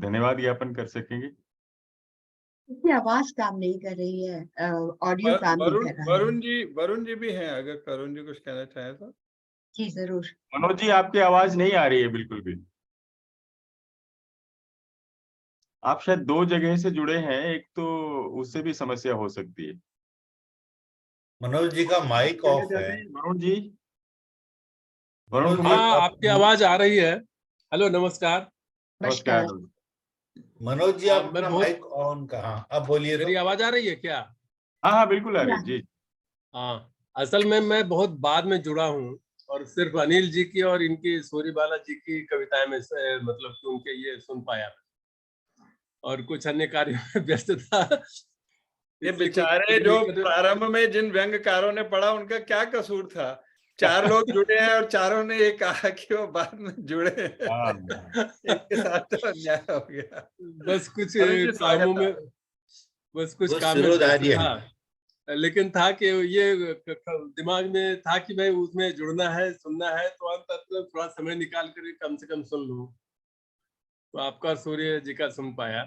धन्यवाद ज्ञापन कर सकेंगे। इसकी आवाज काम नहीं कर रही है, ऑडियो काम नहीं कर रहा है। वरुण जी भी हैं, अगर वरुण जी कुछ कहना चाहें तो। जी जरूर। मनोज जी, आपकी आवाज नहीं आ रही है बिल्कुल भी। आप शायद दो जगह से जुड़े हैं, एक तो उससे भी समस्या हो सकती है। मनोज जी का माइक ऑफ है। वरुण जी, वरुण हाँ, कुमार, आपकी आवाज आ रही है। हेलो, नमस्कार। नमस्कार। मनोज जी, आप अपना मैं बहुत, माइक ऑन कहाँ, अब बोलिए। मेरी आवाज आ रही है क्या? हाँ हाँ बिल्कुल आ रही है जी। हाँ, असल में मैं बहुत बाद में जुड़ा हूँ और सिर्फ अनिल जी की और इनकी सूर्यबाला जी की कविताएं में से मतलब कि उनके ये सुन पाया और कुछ अन्य कार्यों में व्यस्त था। ये बेचारे जो प्रारंभ में जिन व्यंग्यकारों ने पढ़ा उनका क्या कसूर था? 4 लोग जुड़े हैं और चारों ने ये कहा कि वो बाद में जुड़े। इनके साथ तो अन्याय हो गया। बस कुछ कामों में, बस कुछ काम में व्यस्त था, लेकिन था कि ये दिमाग में था कि भाई उसमें जुड़ना है, सुनना है, तो अंत थोड़ा समय निकाल कर कम से कम सुन लूं। तो आपका सूर्य जी का सुन पाया,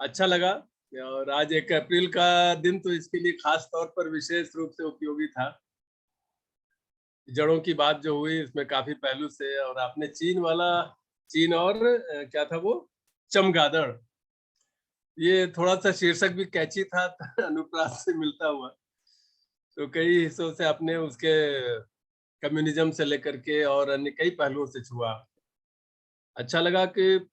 अच्छा लगा। और आज 1 अप्रैल का दिन तो इसके लिए खास तौर पर विशेष रूप से उपयोगी था। जड़ों की बात जो हुई इसमें काफी पहलू से, और आपने चीन और क्या था वो, चमगादड़, ये थोड़ा सा शीर्षक भी कैची था अनुप्रास से मिलता हुआ। तो कई हिस्सों से आपने उसके कम्युनिज्म से लेकर के और अन्य कई पहलुओं से छुआ। अच्छा लगा कि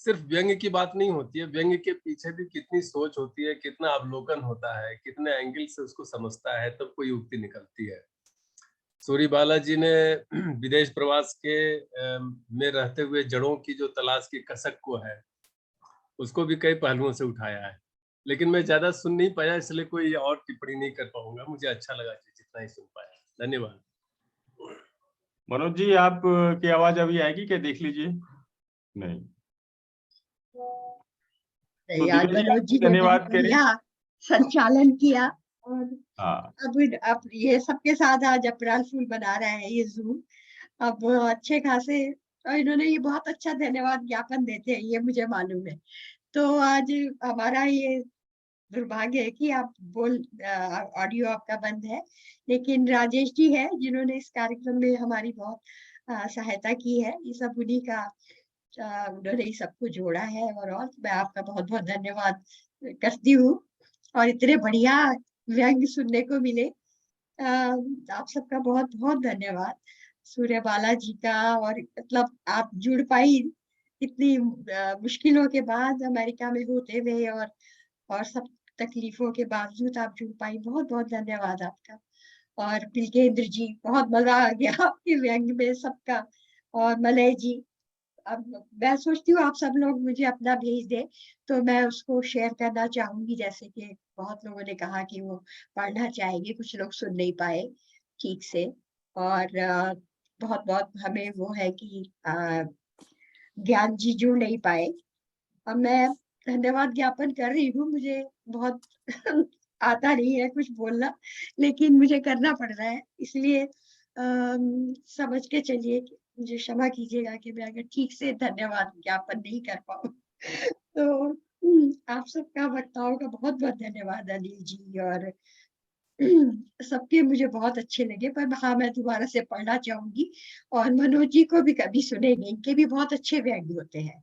सिर्फ व्यंग्य की बात नहीं होती है, व्यंग्य के पीछे भी कितनी सोच होती है, कितना अवलोकन होता है, कितने एंगल से उसको समझता है, तब कोई युक्ति निकलती है। सूरीबाला जी ने विदेश प्रवास के में रहते हुए जड़ों की जो तलाश की कसक को है, उसको भी कई पहलुओं से उठाया है। लेकिन मैं ज्यादा सुन नहीं पाया, इसलिए कोई और टिप्पणी नहीं कर पाऊंगा। मुझे अच्छा लगा जितना ही सुन पाया। धन्यवाद। मनोज जी, आप की आवाज अभी आएगी क्या, देख लीजिए। नहीं तो यार मनोज जी ने धन्यवाद बहुत करें। बढ़िया संचालन किया। और हाँ, अब ये सबके साथ आज अप्रैल फूल बना रहे हैं ये जूम। अब अच्छे खासे इन्होंने ये बहुत अच्छा धन्यवाद ज्ञापन देते हैं, ये मुझे मालूम है। तो आज हमारा ये दुर्भाग्य है कि आप ऑडियो आपका बंद है, लेकिन राजेश जी है जिन्होंने इस कार्यक्रम में हमारी बहुत सहायता की है। ये सब उन्हीं का, उन्होंने ये सबको जोड़ा है। और मैं आपका बहुत बहुत धन्यवाद करती हूँ। और इतने बढ़िया व्यंग्य सुनने को मिले, आप सबका बहुत बहुत धन्यवाद। सूर्यबाला जी का, और मतलब आप जुड़ पाई इतनी मुश्किलों के बाद अमेरिका में होते हुए, और सब तकलीफों के बावजूद आप जुड़ पाई, बहुत बहुत धन्यवाद आपका। और पिलकेंद्र जी, बहुत मजा आ गया आपके व्यंग्य में सबका। और मलय जी, अब मैं सोचती हूँ आप सब लोग मुझे अपना भेज दे तो मैं उसको शेयर करना चाहूंगी, जैसे कि बहुत लोगों ने कहा कि वो पढ़ना चाहेंगे, कुछ लोग सुन नहीं पाए ठीक से। और बहुत बहुत हमें वो है कि ज्ञान जी जुड़ नहीं पाए। अब मैं धन्यवाद ज्ञापन कर रही हूँ, मुझे बहुत आता नहीं है कुछ बोलना, लेकिन मुझे करना पड़ रहा है, इसलिए समझ के चलिए, मुझे क्षमा कीजिएगा कि मैं अगर ठीक से धन्यवाद ज्ञापन नहीं कर पाऊँ। तो आप सबका, वक्ताओं का बहुत बहुत धन्यवाद अनिल जी, और सबके मुझे बहुत अच्छे लगे। पर हाँ, मैं दोबारा से पढ़ना चाहूंगी, और मनोज जी को भी कभी सुनेंगे, इनके भी बहुत अच्छे व्यंग्य होते हैं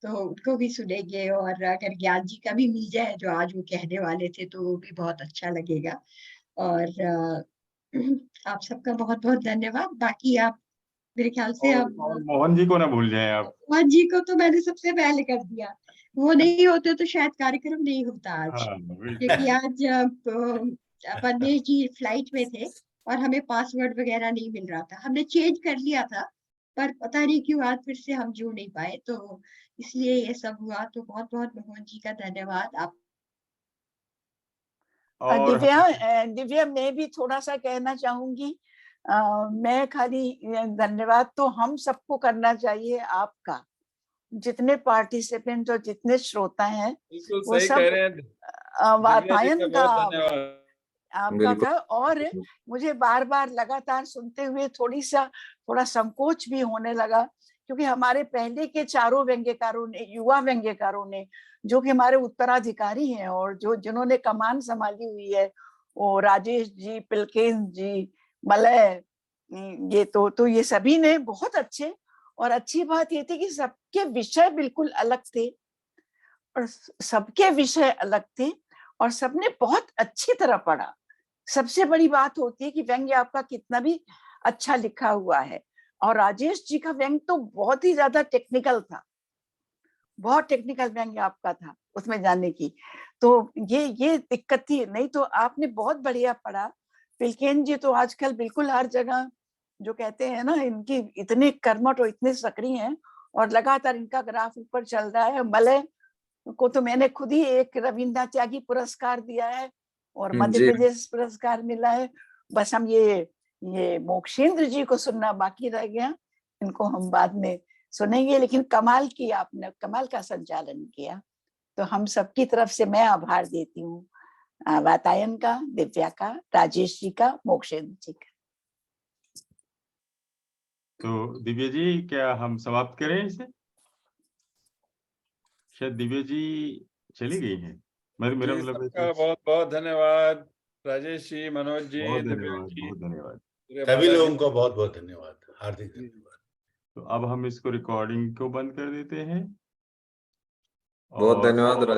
तो उनको भी सुनेंगे। और अगर ज्ञान जी का भी मिल जाए जो आज वो कहने वाले थे तो वो भी बहुत अच्छा लगेगा। और आप सबका बहुत बहुत धन्यवाद। बाकी आप मेरे ख्याल से अब मोहन जी को ना भूल जाएं आप। मोहन जी को तो मैंने सबसे पहले कर दिया, वो नहीं होते तो शायद कार्यक्रम नहीं होता आज। हाँ, क्योंकि आज परमेश जी फ्लाइट में थे और हमें पासवर्ड वगैरह नहीं मिल रहा था, हमने चेंज कर लिया था, पर पता नहीं क्यों आज फिर से हम जुड़ नहीं पाए, तो इसलिए ये सब हुआ। तो बहुत बहुत मोहन जी का धन्यवाद। आप और दिव्या मैं भी थोड़ा सा कहना चाहूंगी। मैं खाली धन्यवाद तो हम सबको करना चाहिए, आपका, जितने पार्टिसिपेंट और जितने श्रोता हैं वो सही सब कह रहे हैं। वातायन का आपका था। और मुझे बार बार लगातार सुनते हुए थोड़ा संकोच भी होने लगा, क्योंकि हमारे पहले के चारों व्यंग्यकारों ने, युवा व्यंग्यकारों ने, जो कि हमारे उत्तराधिकारी हैं और जिन्होंने कमान संभाली हुई है, वो राजेश जी, पिलकेन जी, मलय, ये तो ये सभी ने बहुत अच्छे। और अच्छी बात ये थी कि सबके विषय बिल्कुल अलग थे, और सबके विषय अलग थे, और सबने बहुत अच्छी तरह पढ़ा। सबसे बड़ी बात होती है कि व्यंग्य आपका कितना भी अच्छा लिखा हुआ है, और राजेश जी का व्यंग्य तो बहुत ही ज्यादा टेक्निकल था, बहुत टेक्निकल व्यंग्य आपका था उसमें जाने की, तो ये दिक्कत थी। नहीं तो आपने बहुत बढ़िया पढ़ा। पिलकेन जी तो आजकल बिल्कुल हर जगह, जो कहते हैं ना, इनकी इतने कर्मठ और इतने सक्रिय हैं, और लगातार इनका ग्राफ ऊपर चल रहा है। मलय को तो मैंने खुद ही एक रविन्द्रनाथ त्यागी पुरस्कार दिया है और मध्य प्रदेश पुरस्कार मिला है। बस हम ये मोक्षेंद्र जी को सुनना बाकी रह गया, इनको हम बाद में सुनेंगे। लेकिन कमाल किया आपने, कमाल का संचालन किया, तो हम सबकी तरफ से मैं आभार देती हूँ, वातायन का, दिव्या का, राजेश जी का, मोक्षेंद्र जी का। तो दिव्या जी, क्या हम समाप्त करें इसे? शायद दिव्या जी चली गई हैं। मेरा जी, मतलब सबका बहुत बहुत धन्यवाद राजेश जी, मनोज जी, बहुत दिव्या धन्यवाद, जी, बहुत धन्यवाद। सभी लोगों को बहुत बहुत धन्यवाद, हार्दिक धन्यवाद। तो अब हम इसको रिकॉर्डिंग को बंद कर देते हैं। बहुत और धन्यवाद राजेश।